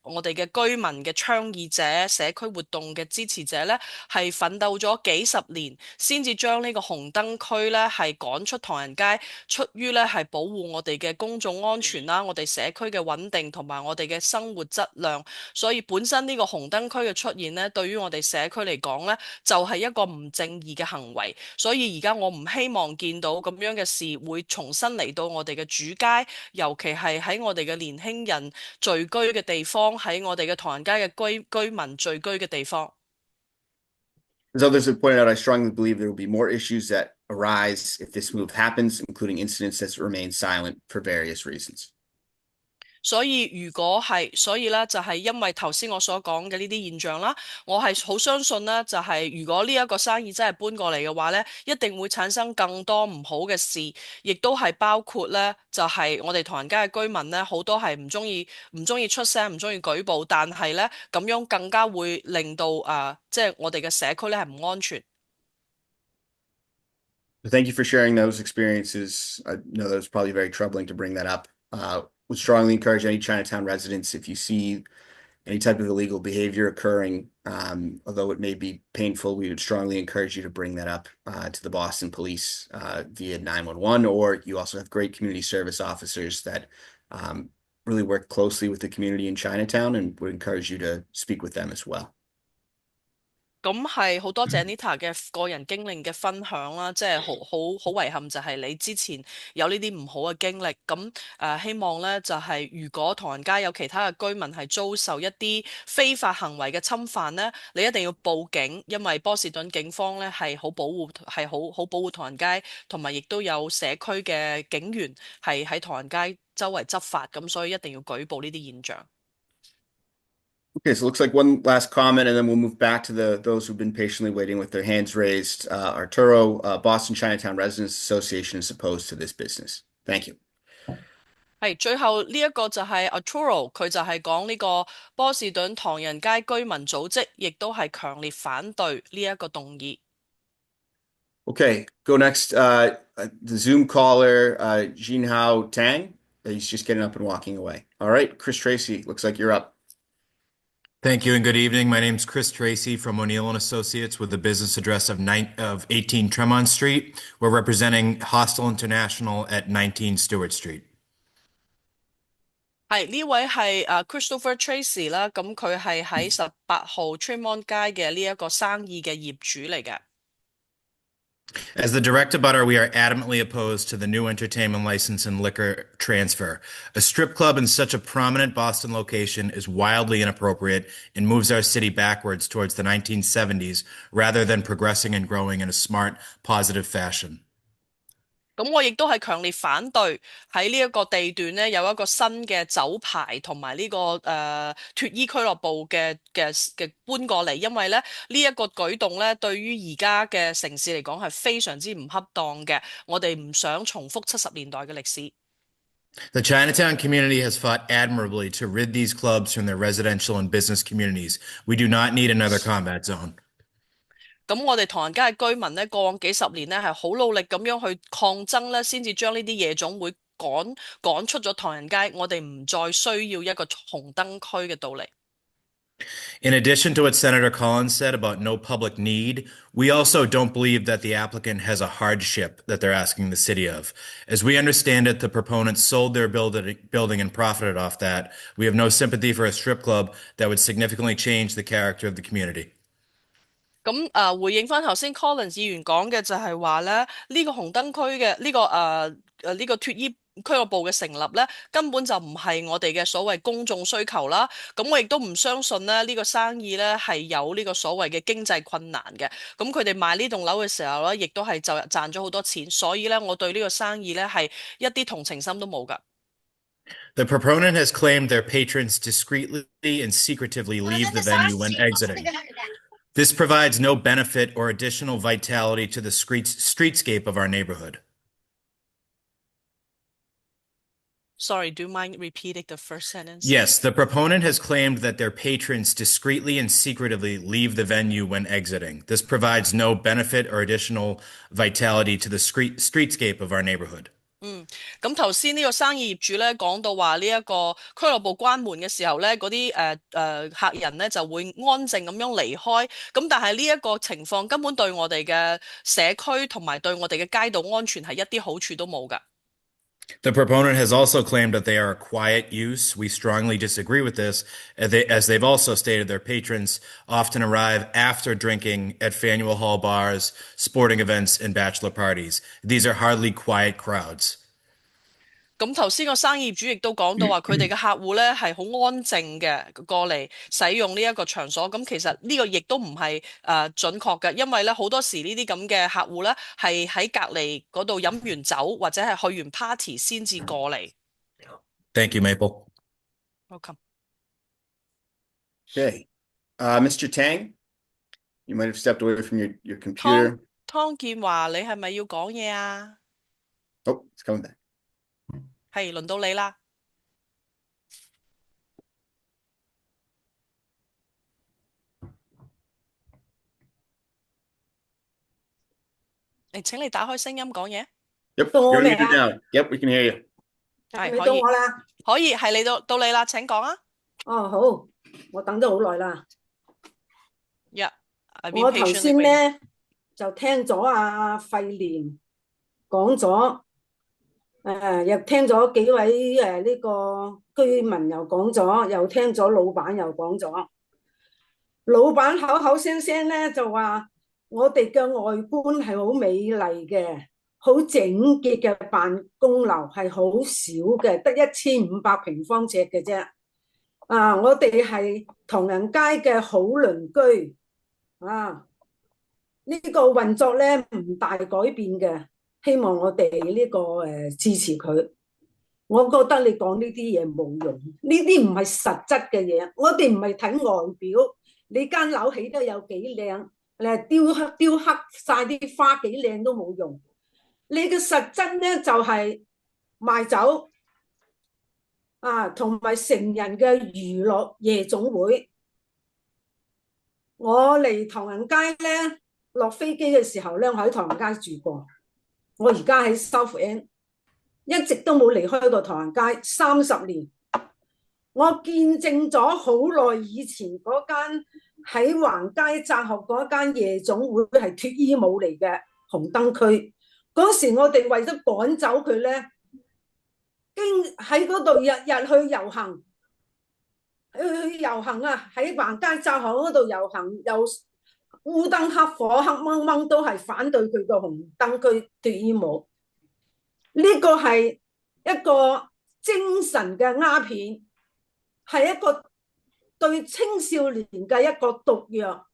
我哋嘅居民嘅倡議者、社區活動嘅支持者咧，係奮鬥咗幾十年，先至將呢個紅燈區咧係趕出唐人街，出於咧係保護我哋嘅公眾安全啦，我哋社區嘅穩定同埋我哋嘅生活質量。所以本身呢個紅燈區嘅出現咧，對於我哋社區嚟講咧，就係一個唔正義嘅行為，所以而家我唔希望見到咁樣嘅事會重新嚟到我哋嘅主街，尤其係喺我哋嘅年輕人聚居嘅地方，喺我哋嘅唐人街嘅居民聚居嘅地方。As others have pointed out, I strongly believe there will be more issues that arise if this move happens, including incidents that remain silent for various reasons. 所以咧就係因為頭先我所講嘅呢啲現象啦，我係好相信咧就係如果呢一個生意真係搬過嚟嘅話咧，一定會產生更多唔好嘅事，亦都係包括咧就係我哋唐人街嘅居民咧好多係唔中意出聲，唔中意舉報，但係咧咁樣更加會令到即係我哋嘅社區咧係唔安全。Thank you for sharing those experiences. I know that was probably very troubling to bring that up. Would strongly encourage any Chinatown residents, if you see any type of illegal behavior occurring, although it may be painful, we would strongly encourage you to bring that up to the Boston Police via 911, or you also have great community service officers that really work closely with the community in Chinatown, and would encourage you to speak with them as well. 咁係好多謝 Nita 嘅個人經歷嘅分享啦，即係好遺憾就係你之前有呢啲唔好嘅經歷，咁希望咧就係如果唐人街有其他嘅居民係遭受一啲非法行為嘅侵犯咧，你一定要報警，因為波士頓警方咧係好保護唐人街，同埋亦都有社區嘅警員係喺唐人街周圍執法，咁所以一定要舉報呢啲現象。Okay, so it looks like one last comment, and then we'll move back to those who've been patiently waiting with their hands raised. Arturo, Boston Chinatown Residents Association is opposed to this business. Thank you. 係最後呢一個就係 Arturo， 佢就係講呢個波士頓唐人街居民組織，亦都係強烈反對呢一個動議。Okay, go next. The Zoom caller, Jinhao Tang. He's just getting up and walking away. All right, Chris Tracy, looks like you're up. Thank you and good evening. My name is Chris Tracy from O'Neill & Associates with the business address of 18 Tremont Street. We're representing Hostel International at 19 Stewart Street. 係呢位係Christopher Tracy 啦，咁佢係喺18號 Tremont 街嘅呢一個生意嘅業主嚟嘅。As the direct abutter, we are adamantly opposed to the new entertainment license and liquor transfer. A strip club in such a prominent Boston location is wildly inappropriate and moves our city backwards towards the 1970s rather than progressing and growing in a smart, positive fashion. 咁我亦都係強烈反對喺呢一個地段咧有一個新嘅酒牌同埋呢個脫衣俱樂部嘅搬過嚟，因為咧呢一個舉動咧對於而家嘅城市嚟講係非常之唔恰當嘅，我哋唔想重複70年代嘅歷史。The Chinatown community has fought admirably to rid these clubs from their residential and business communities. We do not need another combat zone. 咁我哋唐人街嘅居民咧，過往幾十年咧係好努力咁樣去抗爭咧，先至將呢啲夜總會趕出咗唐人街。我哋唔再需要一個紅燈區嘅到嚟。In addition to what Senator Collins said about no public need, we also don't believe that the applicant has a hardship that they're asking the city of. As we understand it, the proponents sold their building and profited off that. We have no sympathy for a strip club that would significantly change the character of the community. 咁回應翻頭先 Collins 議員講嘅就係話咧，呢個紅燈區嘅呢個脫衣俱樂部嘅成立咧，根本就唔係我哋嘅所謂公眾需求啦。咁我亦都唔相信咧呢個生意咧係有呢個所謂嘅經濟困難嘅。咁佢哋賣呢棟樓嘅時候咧，亦都係就賺咗好多錢，所以咧我對呢個生意咧係一啲同情心都冇㗎。The proponent has claimed their patrons discreetly and secretively leave the venue when exiting. This provides no benefit or additional vitality to the streetscape of our neighborhood. Sorry, do you mind repeating the first sentence? Yes, the proponent has claimed that their patrons discreetly and secretively leave the venue when exiting. This provides no benefit or additional vitality to the streetscape of our neighborhood. 咁頭先呢個生意業主咧講到話呢一個俱樂部關門嘅時候咧，嗰啲客人咧就會安靜咁樣離開。咁但係呢一個情況根本對我哋嘅社區同埋對我哋嘅街道安全係一啲好處都冇㗎。The proponent has also claimed that they are a quiet use. We strongly disagree with this, as they've also stated their patrons often arrive after drinking at Faneuil Hall bars, sporting events, and bachelor parties. These are hardly quiet crowds. 咁頭先個生意業主亦都講到話，佢哋嘅客戶咧係好安靜嘅過嚟使用呢一個場所。咁其實呢個亦都唔係準確嘅，因為咧好多時呢啲咁嘅客戶咧係喺隔離嗰度飲完酒或者係去完 party 先至過嚟。Thank you, Maple. Welcome. Okay. Mr. Tang, you might have stepped away from your computer. 湯建華，你係咪要講嘢啊？ Oh, it's coming back. 係，輪到你啦。請你打開聲音講嘢。Yep, 到我 you're 未 muted 啊？ now. Yep, we can hear you. 係咪到我啦？可以，係你到你啦，請講啊。哦，好，我等咗好耐啦。 Yeah, I've been 我頭 patiently 先 waiting. 咧就聽咗阿費蓮講咗，又聽咗幾位呢個居民又講咗，又聽咗老闆又講咗。老闆口口聲聲咧就話我哋嘅外觀係好美麗嘅，好整潔嘅辦公樓係好少嘅，得1500平方尺嘅啫。我哋係唐人街嘅好鄰居。呢個運作咧唔大改變嘅，希望我哋呢個支持佢。我覺得你講呢啲嘢冇用，呢啲唔係實質嘅嘢。我哋唔係睇外表，你間樓起得有幾靚，雕刻晒啲花幾靚都冇用。你嘅實質咧就係賣酒同埋成人嘅娛樂夜總會。我嚟唐人街咧，落飛機嘅時候咧，我喺唐人街住過。我而家喺 South End， 一直都冇離開過唐人街30年。我見證咗好耐以前嗰間喺橫街窄巷嗰間夜總會係脫衣舞嚟嘅紅燈區。嗰時我哋為咗趕走佢咧，經喺嗰度日日去遊行。去遊行啊！喺橫街窄巷嗰度遊行，又烏燈黑火，黑掹掹都係反對佢個紅燈區脫衣舞。呢個係一個精神嘅鴉片，係一個對青少年嘅一個毒藥。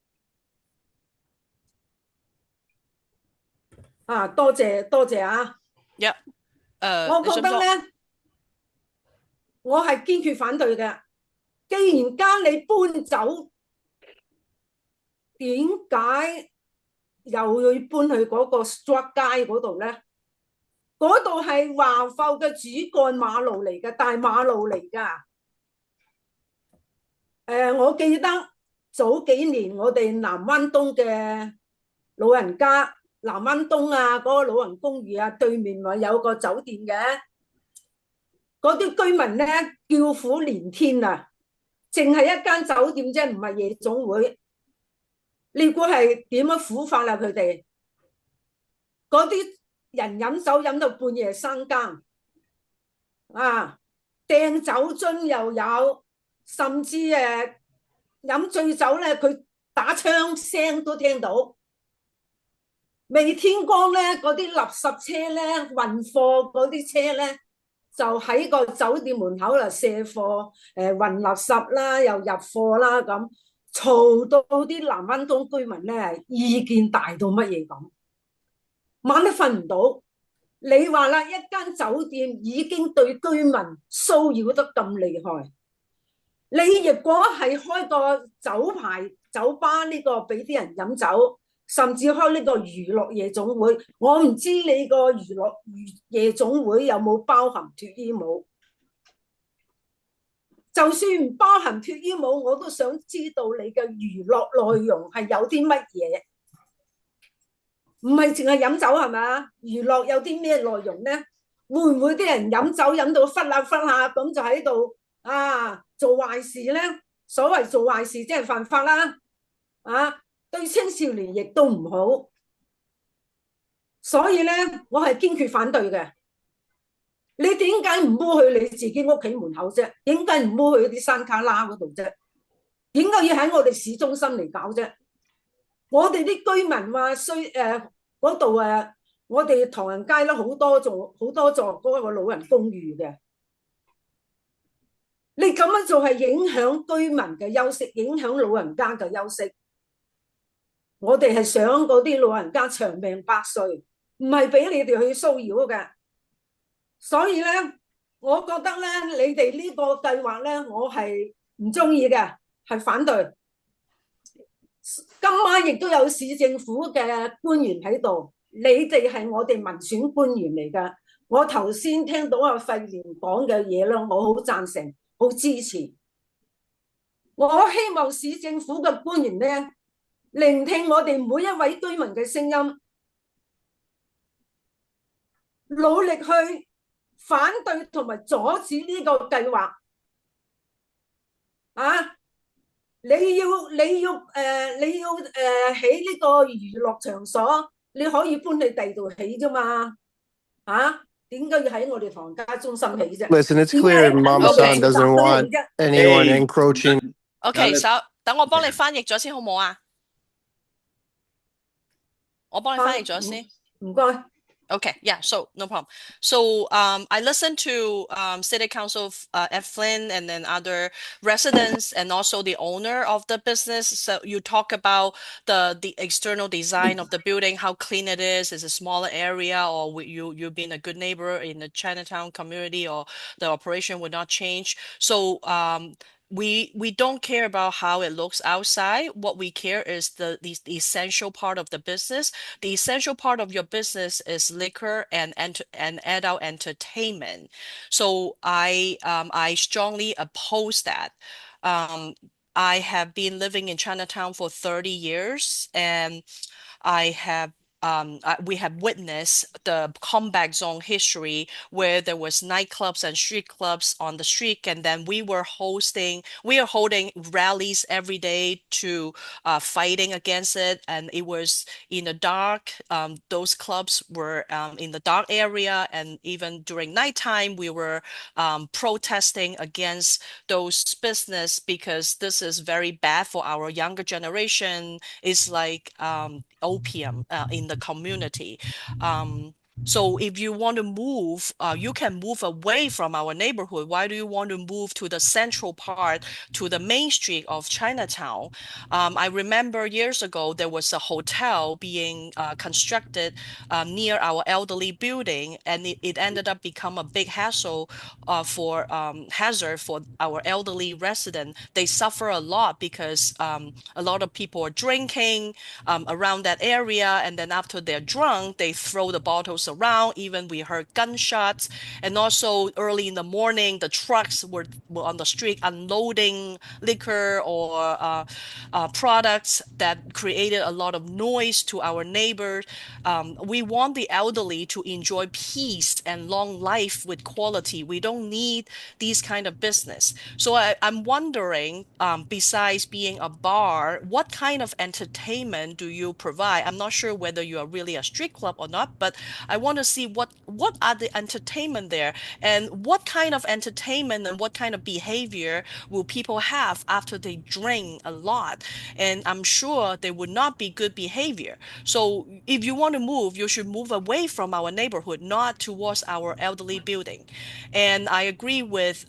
多謝啊！我覺得咧，我係堅決反對嘅。既然間你搬走，點解又要搬去嗰個 Strat 街嗰度咧？嗰度係華埠嘅主幹馬路嚟嘅，大馬路嚟噶。我記得早幾年我哋南灣東嘅老人家，南灣東嗰個老人公寓對面咪有個酒店嘅，嗰啲居民咧叫苦連天啊！淨係一間酒店啫，唔係夜總會。你估係點樣苦法啊？佢哋嗰啲人飲酒飲到半夜三更，掟酒樽又有，甚至飲醉酒咧，佢打槍聲都聽到。未天光咧，嗰啲垃圾車咧，運貨嗰啲車咧，就喺個酒店門口啦卸貨，運垃圾啦，又入貨啦，咁嘈到啲南灣東居民咧意見大到乜嘢咁，晚都瞓唔到。你話啦，一間酒店已經對居民騷擾得咁厲害，你如果係開個酒吧呢個俾啲人飲酒，甚至開呢個娛樂夜總會，我唔知你個娛樂夜總會有冇包含脫衣舞。就算唔包含脫衣舞，我都想知道你嘅娛樂內容係有啲乜嘢，唔係淨係飲酒係咪？娛樂有啲咩內容咧？會唔會啲人飲酒飲到忽下咁就喺度做壞事咧？所謂做壞事即係犯法啦，對青少年亦都唔好。所以咧，我係堅決反對嘅。你點解唔摸去你自己屋企門口啫？點解唔摸去啲山卡拉嗰度啫？點解要喺我哋市中心嚟搞啫？我哋啲居民話嗰度我哋唐人街咧好多座嗰個老人公寓嘅。你咁樣做係影響居民嘅休息，影響老人家嘅休息。我哋係想嗰啲老人家長命百歲，唔係俾你哋去騷擾嘅。所以咧，我覺得咧，你哋呢個計劃咧，我係唔中意嘅，係反對。今晚亦都有市政府嘅官員喺度，你哋係我哋民選官員嚟㗎。我頭先聽到阿費廉講嘅嘢咧，我好贊成，好支持。我希望市政府嘅官員咧，聆聽我哋每一位居民嘅聲音，努力去反對同埋阻止呢個計劃。啊！你要起呢個娛樂場所，你可以搬去第二度起啫嘛。啊？點解要喺我哋唐人街中心起啫？ Listen, it's clear Mama San doesn't want anyone encroaching. OK， 等我幫你翻譯咗先好唔好啊？我幫你翻譯咗先。唔該。Okay, yeah, so no problem. So I listened to City Council Ed Flynn and then other residents and also the owner of the business. So you talk about the external design of the building, how clean it is. It's a smaller area, or you being a good neighbor in the Chinatown community, or the operation would not change. So we don't care about how it looks outside. What we care is the essential part of the business. The essential part of your business is liquor and adult entertainment. So I strongly oppose that. I have been living in Chinatown for 30 years, and we have witnessed the comeback zone history where there was nightclubs and street clubs on the street, and then we are holding rallies every day to fighting against it, and it was in the dark. Those clubs were in the dark area, and even during nighttime we were protesting against those business because this is very bad for our younger generation. It's like opium in the community. So if you want to move, you can move away from our neighborhood. Why do you want to move to the central part, to the main street of Chinatown? I remember years ago, there was a hotel being constructed near our elderly building, and it ended up become a big hassle hazard for our elderly resident. They suffer a lot because a lot of people are drinking around that area, and then after they're drunk, they throw the bottles around. Even we heard gunshots, and also early in the morning, the trucks were on the street unloading liquor or products that created a lot of noise to our neighbors. We want the elderly to enjoy peace and long life with quality. We don't need these kind of business. So I'm wondering, besides being a bar, what kind of entertainment do you provide? I'm not sure whether you are really a street club or not, but I want to see what are the entertainment there, and what kind of entertainment and what kind of behavior will people have after they drink a lot. And I'm sure they would not be good behavior. So if you want to move, you should move away from our neighborhood, not towards our elderly building. And I agree with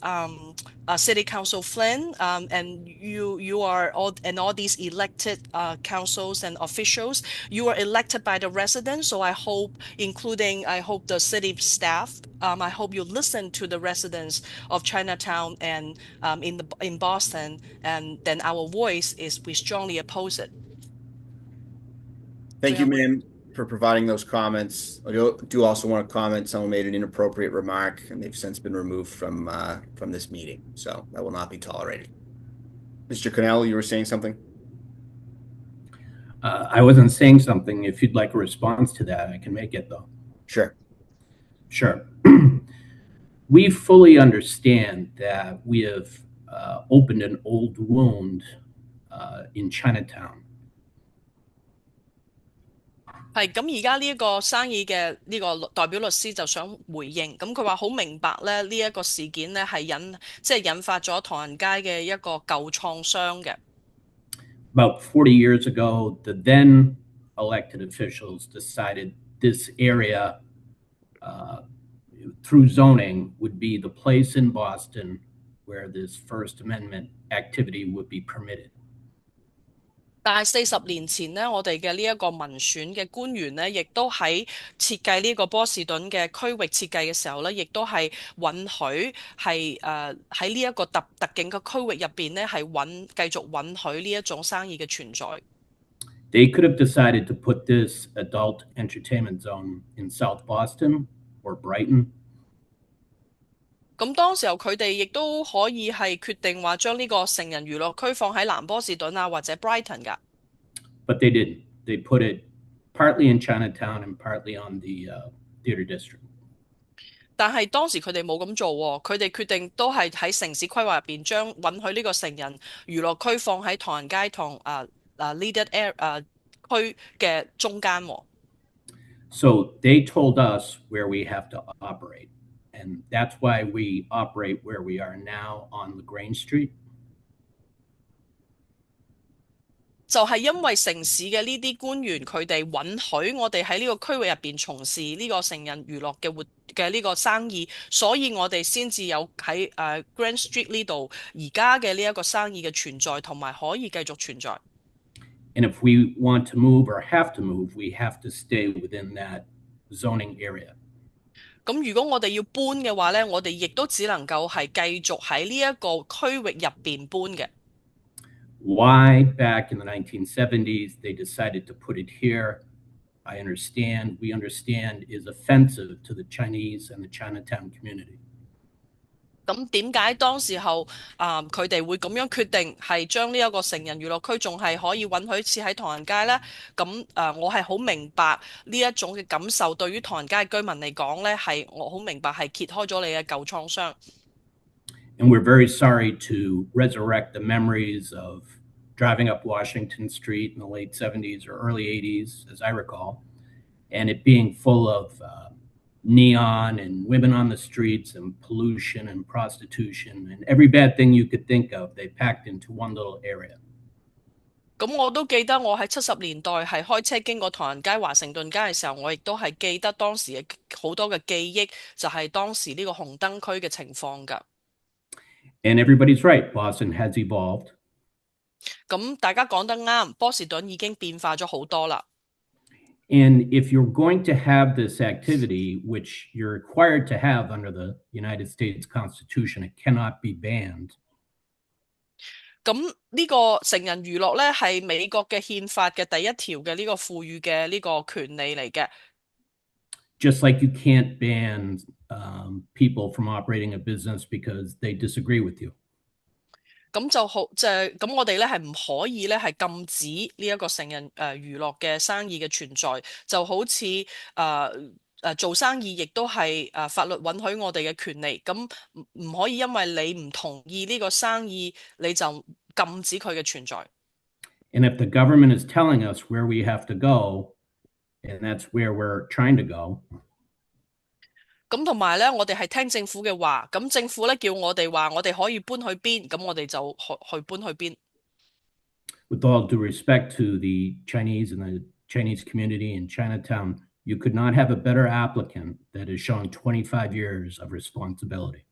City Council Flynn, and you are all these elected councils and officials. You are elected by the residents, so I hope the city staff. I hope you listen to the residents of Chinatown and in Boston, and then our voice is we strongly oppose it. Thank you, ma'am, for providing those comments. I do also want to comment, someone made an inappropriate remark, and they've since been removed from this meeting. So that will not be tolerated. Mr. Connell, you were saying something? I wasn't saying something. If you'd like a response to that, I can make it, though. Sure. Sure. We fully understand that we have opened an old wound in Chinatown. 係咁，而家呢一個生意嘅呢個代表律師就想回應，咁佢話好明白咧，呢一個事件咧係引發咗唐人街嘅一個舊創傷嘅。About 40 years ago, the then elected officials decided this area, through zoning, would be the place in Boston where this First Amendment activity would be permitted. 但係40年前呢，我哋嘅呢一個民選嘅官員呢，亦都喺設計呢個波士頓嘅區域設計嘅時候呢，亦都係允許係喺呢一個特定嘅區域入邊呢，係繼續允許呢一種生意嘅存在。They could have decided to put this adult entertainment zone in South Boston or Brighton. 咁當時候佢哋亦都可以係決定話將呢個成人娛樂區放喺南波士頓啊或者 Brighton 㗎。But they didn't. They put it partly in Chinatown and partly on the theater district. 但係當時佢哋冇咁做喎，佢哋決定都係喺城市規劃入邊將允許呢個成人娛樂區放喺唐人街同Leaded Air 區嘅中間喎。So they told us where we have to operate. And that's why we operate where we are now on LaGrange Street. 就係因為城市嘅呢啲官員，佢哋允許我哋喺呢個區域入邊從事呢個成人娛樂嘅呢個生意，所以我哋先至有喺Grand Street 呢度而家嘅呢一個生意嘅存在，同埋可以繼續存在。And if we want to move or have to move, we have to stay within that zoning area. 咁如果我哋要搬嘅話呢，我哋亦都只能夠係繼續喺呢一個區域入邊搬嘅。Why back in the 1970s they decided to put it here, I understand, we understand is offensive to the Chinese and the Chinatown community. 咁點解當時候佢哋會咁樣決定係將呢一個成人娛樂區仲係可以允許設喺唐人街呢？咁我係好明白呢一種嘅感受，對於唐人街嘅居民嚟講呢，係我好明白係揭開咗你嘅舊創傷。And we're very sorry to resurrect the memories of driving up Washington Street in the late 70s or early 80s, as I recall, and it being full of neon and women on the streets and pollution and prostitution and every bad thing you could think of, they packed into one little area. 咁我都記得我喺70年代係開車經過唐人街、華盛頓街嘅時候，我亦都係記得當時嘅好多嘅記憶，就係當時呢個紅燈區嘅情況㗎。And everybody's right, Boston has evolved. 咁大家講得啱，波士頓已經變化咗好多啦。And if you're going to have this activity, which you're required to have under the United States Constitution, it cannot be banned. 咁呢個成人娛樂咧係美國嘅憲法嘅第一條嘅呢個賦予嘅呢個權利嚟嘅。Just like you can't ban people from operating a business because they disagree with you. 咁就好，咁我哋咧係唔可以咧係禁止呢一個成人娛樂嘅生意嘅存在，就好似做生意亦都係法律允許我哋嘅權利，咁唔可以因為你唔同意呢個生意，你就禁止佢嘅存在。And if the government is telling us where we have to go, and that's where we're trying to go. 咁同埋咧，我哋係聽政府嘅話，咁政府咧叫我哋話我哋可以搬去邊，咁我哋就去搬去邊。With all due respect to the Chinese and the Chinese community in Chinatown, you could not have a better applicant that has shown 25 years of responsibility.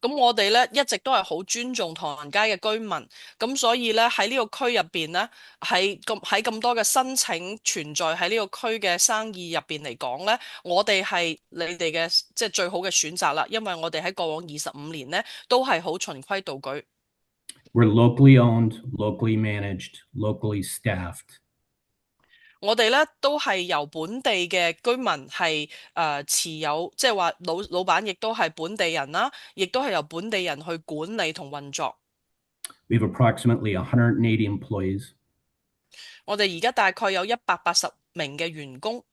咁我哋咧一直都係好尊重唐人街嘅居民，咁所以咧喺呢個區入邊咧，喺咁多嘅申請存在喺呢個區嘅生意入邊嚟講咧，我哋係你哋嘅即係最好嘅選擇啦，因為我哋喺過往25年咧都係好循規蹈矩。We're locally owned, locally managed, locally staffed. 我哋咧都係由本地嘅居民係持有，即係話老闆亦都係本地人啦，亦都係由本地人去管理同運作。We have approximately 180 employees. 我哋而家大概有180名嘅員工。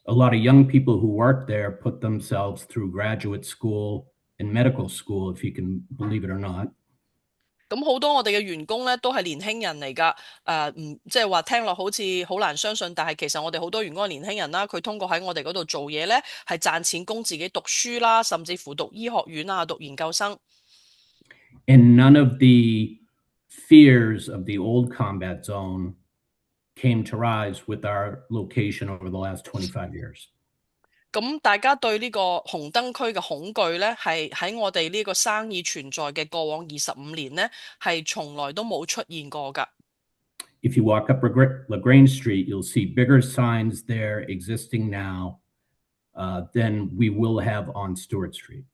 A lot of young people who work there put themselves through graduate school and medical school, if you can believe it or not. 咁好多我哋嘅員工咧都係年輕人嚟㗎，即係話聽落好似好難相信，但係其實我哋好多員工係年輕人啦，佢通過喺我哋嗰度做嘢咧，係賺錢供自己讀書啦，甚至乎讀醫學院啊，讀研究生。And none of the fears of the old combat zone came to rise with our location over the last 25 years. 咁大家對呢個紅燈區嘅恐懼咧，係喺我哋呢個生意存在嘅過往25年咧，係從來都冇出現過㗎。If you walk up LaGrange Street, you'll see bigger signs there existing now than we will have on Stewart Street.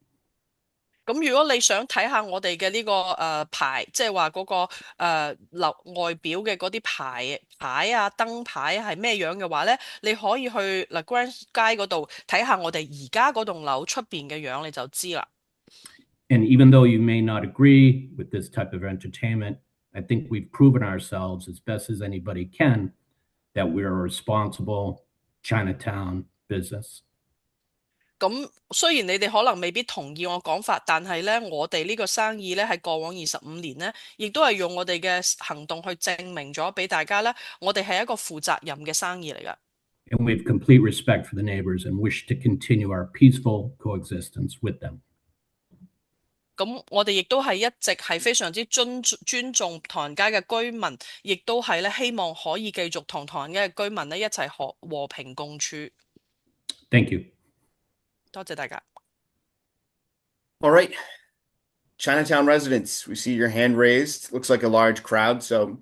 咁如果你想睇下我哋嘅呢個牌，即係話嗰個外表嘅嗰啲牌啊燈牌係咩樣嘅話咧，你可以去 LaGrange 街嗰度睇下我哋而家嗰棟樓出邊嘅樣，你就知啦。And even though you may not agree with this type of entertainment, I think we've proven ourselves as best as anybody can that we're a responsible Chinatown business. 咁雖然你哋可能未必同意我講法，但係咧，我哋呢個生意咧喺過往25年咧，亦都係用我哋嘅行動去證明咗俾大家咧，我哋係一個負責任嘅生意嚟㗎。And we have complete respect for the neighbors and wish to continue our peaceful coexistence with them. 咁我哋亦都係一直係非常之尊重唐人街嘅居民，亦都係咧希望可以繼續同唐人街嘅居民咧一齊和平共處。Thank you. 多謝大家。All right. Chinatown residents, we see your hand raised. Looks like a large crowd. So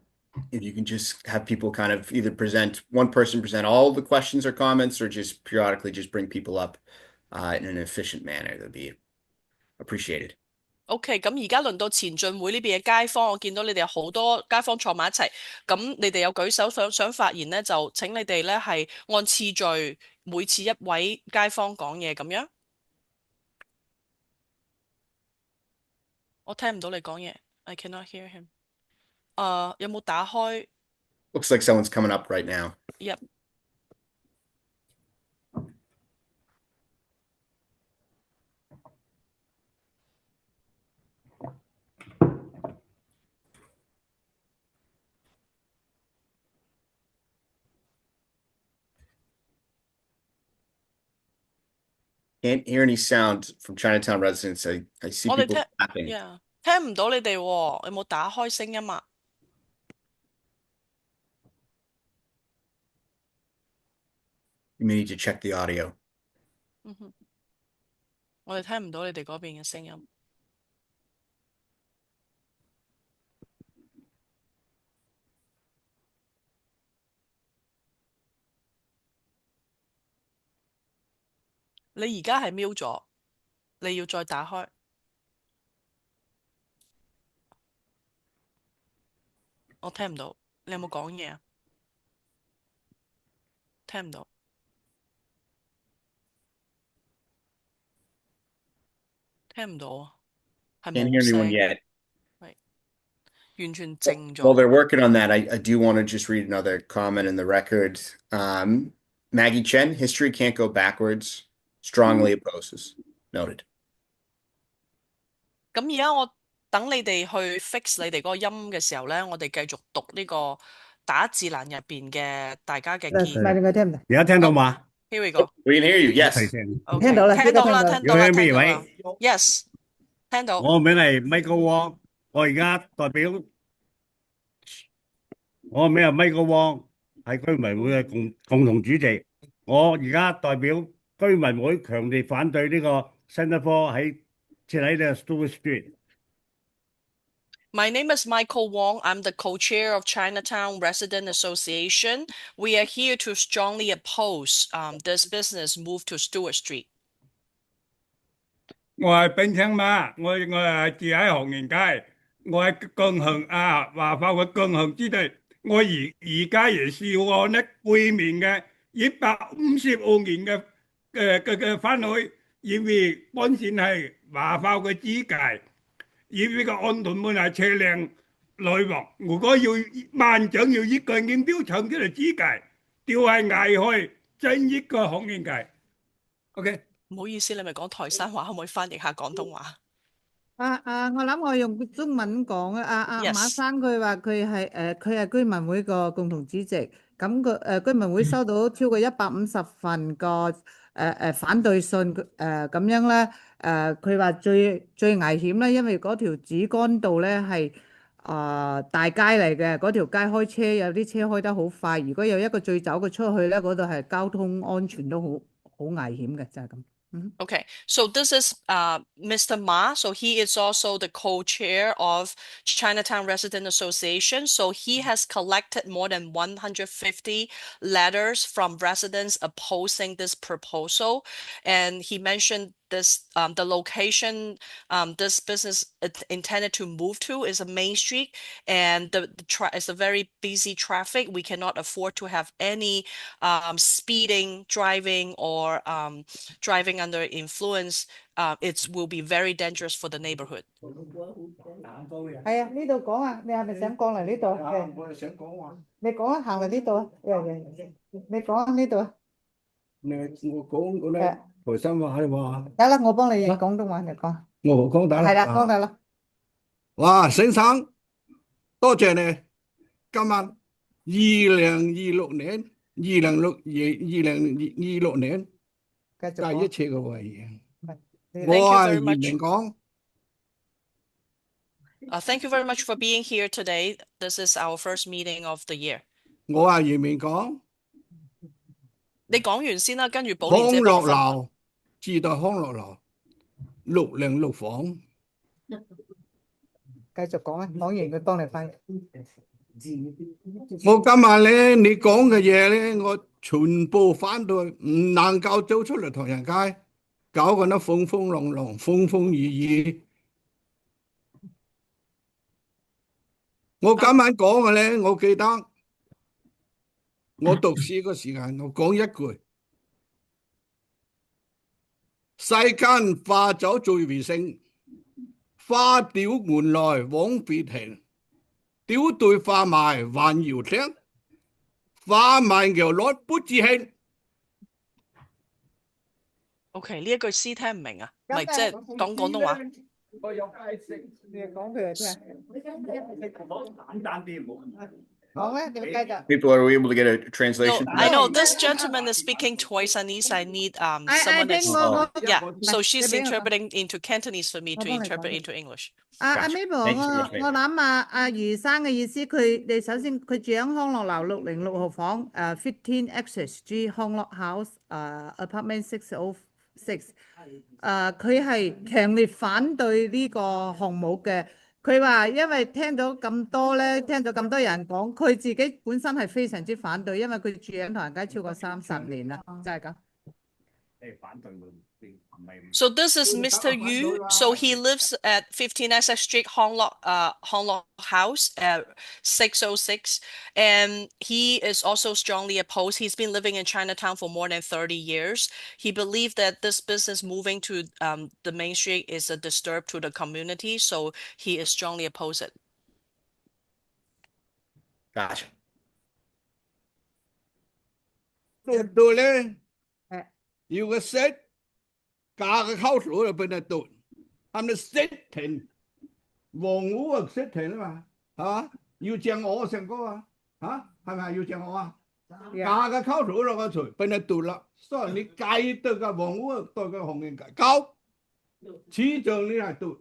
if you can just have people kind of either one person present all the questions or comments, or just periodically just bring people up in an efficient manner, that'd be appreciated. OK， 咁而家輪到前進會呢邊嘅街坊，我見到你哋有好多街坊坐埋一齊，咁你哋有舉手想發言咧，就請你哋咧係按次序，每次一位街坊講嘢咁樣。我聽唔到你講嘢 ，I cannot hear him。有冇打開 Looks like someone's coming up right now. Yep。Can't hear any sound from Chinatown residents. I see 我哋 people clapping. Yeah， 聽唔到你哋喎，有冇打開聲音啊？ You may need to check the audio. 我哋聽唔到你哋嗰邊嘅聲音。你而家係瞄咗，你要再打開。我聽唔到，你有冇講嘢啊？聽唔到。聽唔到啊，係 Can't 冇 hear anyone 聲 yet. 係完全靜咗。 While they're working on that, I do want to just read another comment in the record. Maggie Chen, history can't go backwards. Strongly opposes. Noted. 咁而家我等你哋去 fix 你哋嗰個音嘅時候咧，我哋繼續讀呢個打字欄入邊嘅大家嘅建議。你聽唔到？而家聽到嘛？ Here we go. We can hear you. Yes. 聽到啦，聽到啦，聽聽到啦，要聽邊聽到啦位？ Yes， 聽到。我名係 Michael Wong， 我而家代表我名係 Michael Wong， 係居民會嘅共同主席。我而家代表居民會強烈反對呢個 Centre 4設喺呢個 Stewart Street。 My name is Michael Wong. I'm the co-chair of Chinatown Resident Association. We are here to strongly oppose this business move to Stewart Street. 我係冰青媽，我係住喺紅園街，我係共行華發嘅共行之地。我而家也是我呢背面嘅150萬元嘅翻去，因為本身係華發嘅指界。 因為個安屯門係車輛來往，如果要萬長要一個人標長出嚟指界，就係危害整一個紅園界。OK， 唔好意思，你咪講台山話，可唔可以翻譯下廣東話？我諗我用中文講啊。Yes 馬生佢話佢係居民會個共同主席，咁居民會收到超過150份個反對信，咁樣咧佢話最危險咧，因為嗰條主幹道咧係大街嚟嘅，嗰條街開車有啲車開得好快，如果有一個醉酒嘅出去咧，嗰度係交通安全都好危險嘅，就係咁。Okay, so this is Mr. Ma. So he is also the co-chair of Chinatown Resident Association. So he has collected more than 150 letters from residents opposing this proposal. And he mentioned this the location this business intended to move to is a main street, and it's a very busy traffic. We cannot afford to have any speeding, driving, or driving under influence. It will be very dangerous for the neighborhood. 係啊，呢度講啊，你係咪想講嚟呢度？我係想講話，你講啊，行嚟呢度啊，你講啊呢度啊。我講嗰啲台山話你話，得啦，我幫你譯廣東話，你講。我講得啦。係啦，講得啦。哇，先生，多謝你。今晚2026年第一次嘅會議，我係移民港。Thank you very much for being here today. This is our first meeting of the year. 我係移民港。你講完先啦，跟住寶蓮姐康樂樓，自代康樂樓606房。繼續講啊，講完佢幫你翻譯。我今晚咧，你講嘅嘢咧，我全部反對，唔能夠走出嚟唐人街，搞緊得風風浪浪、風風雨雨。我今晚講嘅咧，我記得我讀書嗰時間，我講一句：世間花酒最為盛，花屌換來往別停。屌對花埋還要聽，花埋搖落不知興。OK， 呢一句詩聽唔明啊，咪即係講廣東話。我有解釋，你講佢係簡單啲，唔好。講咧，你繼續。People, are we able to get a translation? No, I know this gentleman is speaking Toisanese. I need someone that's yeah. So she's interpreting into Cantonese for me to interpret into English. 阿 Mabel， 我諗阿余生嘅意思，你首先佢住喺康樂樓606號房15 XSG 康樂 House apartment 606。佢係強烈反對呢個項目嘅。佢話因為聽咗咁多人講，佢自己本身係非常之反對，因為佢住喺唐人街超過30年啦，就係咁。So this is Mr. Yu. So he lives at 15 SS Street, Hong Lok House, 606, and he is also strongly opposed. He's been living in Chinatown for more than 30 years. He believed that this business moving to the main street is a disturb to the community, so he is strongly opposed it. Gotcha. 到咧，要個 set。價嘅溝數就俾你讀，係咪識停？黃虎啊識停啊嘛，係嘛？要正我成哥啊，嚇係咪要正我啊？價嘅溝數落個除俾你讀啦，所以你計對個黃虎對個紅人交，始終你係讀，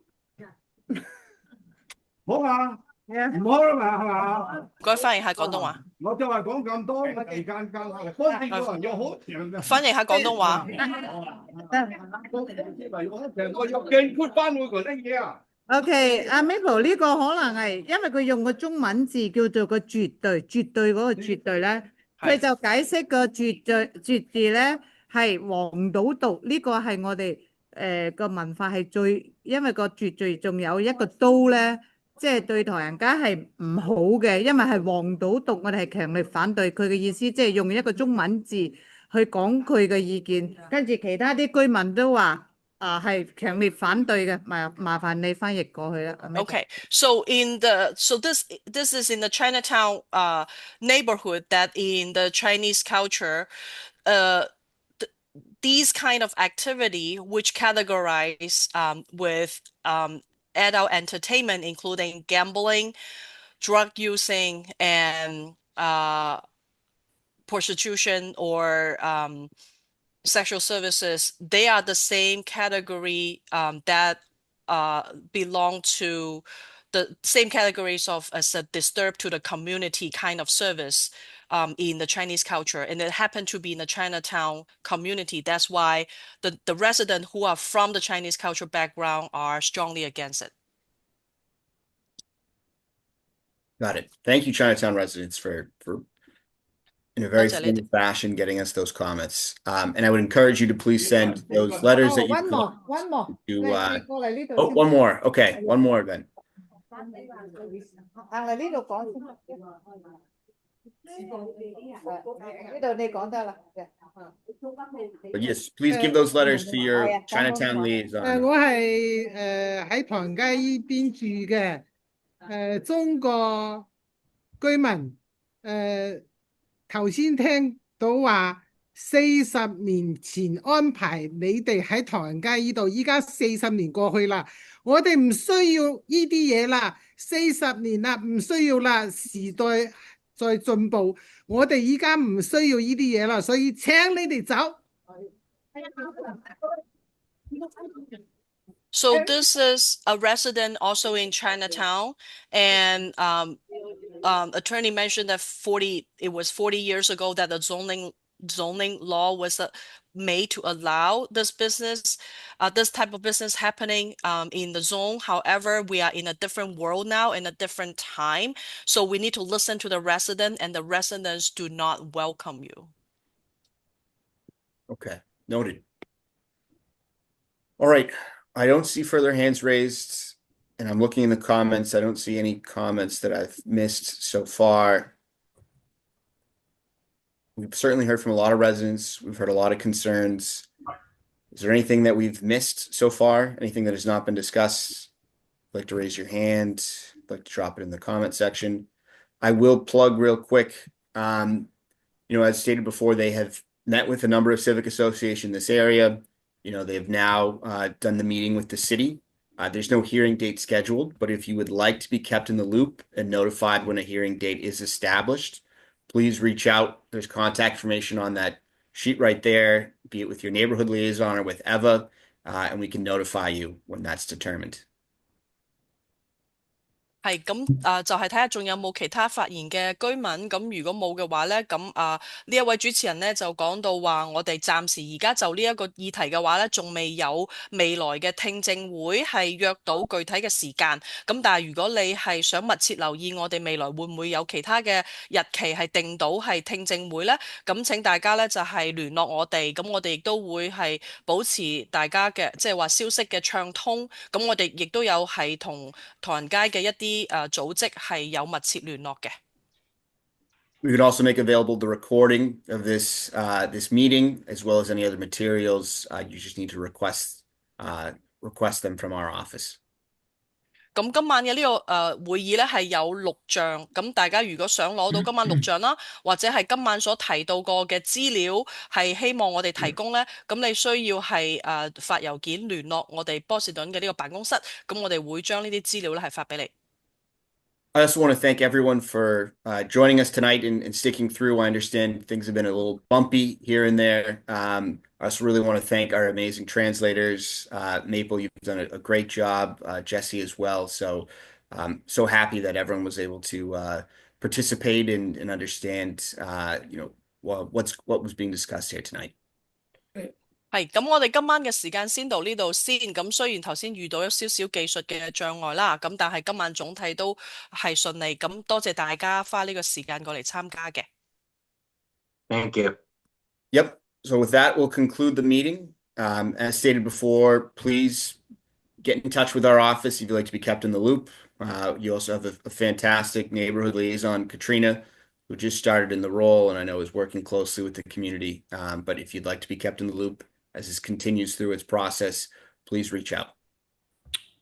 好嘛？唔好啦嘛，係嘛？唔該，翻譯下廣東話。我就係講咁多，時間夠啦，關鍵個人有好長嘅。翻譯下廣東話。我要驚闊翻會講啲嘢啊。OK， 阿 Maple 呢個可能係因為佢用個中文字叫做個絕對嗰個絕對咧，佢就解釋個絕字咧係黃賭毒，呢個係我哋個文化係最，因為個絕對仲有一個刀咧。即係對唐人街係唔好嘅，因為係黃賭毒，我哋係強烈反對。佢嘅意思即係用一個中文字去講佢嘅意見，跟住其他啲居民都話係強烈反對嘅。麻煩你翻譯過去啦。Okay, so this is in the Chinatown neighborhood that in the Chinese culture, these kind of activity which categorize with adult entertainment, including gambling, drug using, and prostitution or sexual services, they are the same category that belong to the same categories of as a disturb to the community kind of service in the Chinese culture, and it happened to be in the Chinatown community. That's why the residents who are from the Chinese culture background are strongly against it. Got it. Thank you, Chinatown residents, for in a very 多謝你哋。 formal fashion getting us those comments. And I would encourage you to please send those letters that you one more, one more. to. 你過嚟呢度 Oh, 先。 one more. Okay, one more then. 行嚟呢度講先。呢度你講得啦。 But yes, please give those letters to your Chinatown liaison. 我係喺唐街依邊住嘅中國居民頭先聽到話40年前安排你哋喺唐人街依度，依家40年過去啦，我哋唔需要依啲嘢啦，40年啦，唔需要啦，時代在進步，我哋依家唔需要依啲嘢啦，所以請你哋走。 So this is a resident also in Chinatown, and attorney mentioned that it was 40 years ago that the zoning law was made to allow this business, this type of business happening in the zone. However, we are in a different world now, in a different time, so we need to listen to the resident, and the residents do not welcome you. Okay, noted. All right. I don't see further hands raised, and I'm looking in the comments. I don't see any comments that I've missed so far. We've certainly heard from a lot of residents. We've heard a lot of concerns. Is there anything that we've missed so far? Anything that has not been discussed? Like to raise your hand, like to drop it in the comment section. I will plug real quick. As stated before, they have met with a number of civic associations in this area. They've now done the meeting with the city. There's no hearing date scheduled, but if you would like to be kept in the loop and notified when a hearing date is established, please reach out. There's contact information on that sheet right there, be it with your neighborhood liaison or with Eva, and we can notify you when that's determined. 係咁就係睇下仲有冇其他發言嘅居民。咁如果冇嘅話咧，咁呢一位主持人咧就講到話，我哋暫時而家就呢一個議題嘅話咧，仲未有未來嘅聽證會係約到具體嘅時間。咁但係如果你係想密切留意我哋未來會唔會有其他嘅日期係定到係聽證會咧，咁請大家咧就係聯絡我哋。咁我哋亦都會係保持大家嘅即係話消息嘅暢通。咁我哋亦都有係同唐人街嘅一啲組織係有密切聯絡嘅。We could also make available the recording of this meeting as well as any other materials. You just need to request them from our office. 咁今晚嘅呢個會議咧係有錄像，咁大家如果想攞到今晚錄像啦，或者係今晚所提到過嘅資料係希望我哋提供咧，咁你需要係發郵件聯絡我哋波士頓嘅呢個辦公室，咁我哋會將呢啲資料咧係發俾你。I also want to thank everyone for joining us tonight and sticking through. I understand things have been a little bumpy here and there. I also really want to thank our amazing translators. Maple, you've done a great job. Jesse as well. So so happy that everyone was able to participate and understand, what was being discussed here tonight. 係，咁我哋今晚嘅時間先到呢度先。咁雖然頭先遇到一少少技術嘅障礙啦，咁但係今晚總體都係順利。咁多謝大家花呢個時間過嚟參加嘅。Thank you. Yep. So with that, we'll conclude the meeting. As stated before, please get in touch with our office if you'd like to be kept in the loop. You also have a fantastic neighborhood liaison, Katrina, who just started in the role and I know is working closely with the community. But if you'd like to be kept in the loop, as this continues through its process, please reach out.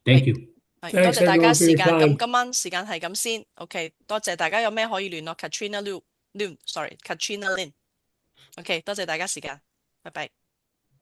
Thank you. 多謝大家時間，咁今晚時間係咁先。OK， 多謝大家有咩可以聯絡 Katrina Lin。OK， 多謝大家時間，拜拜。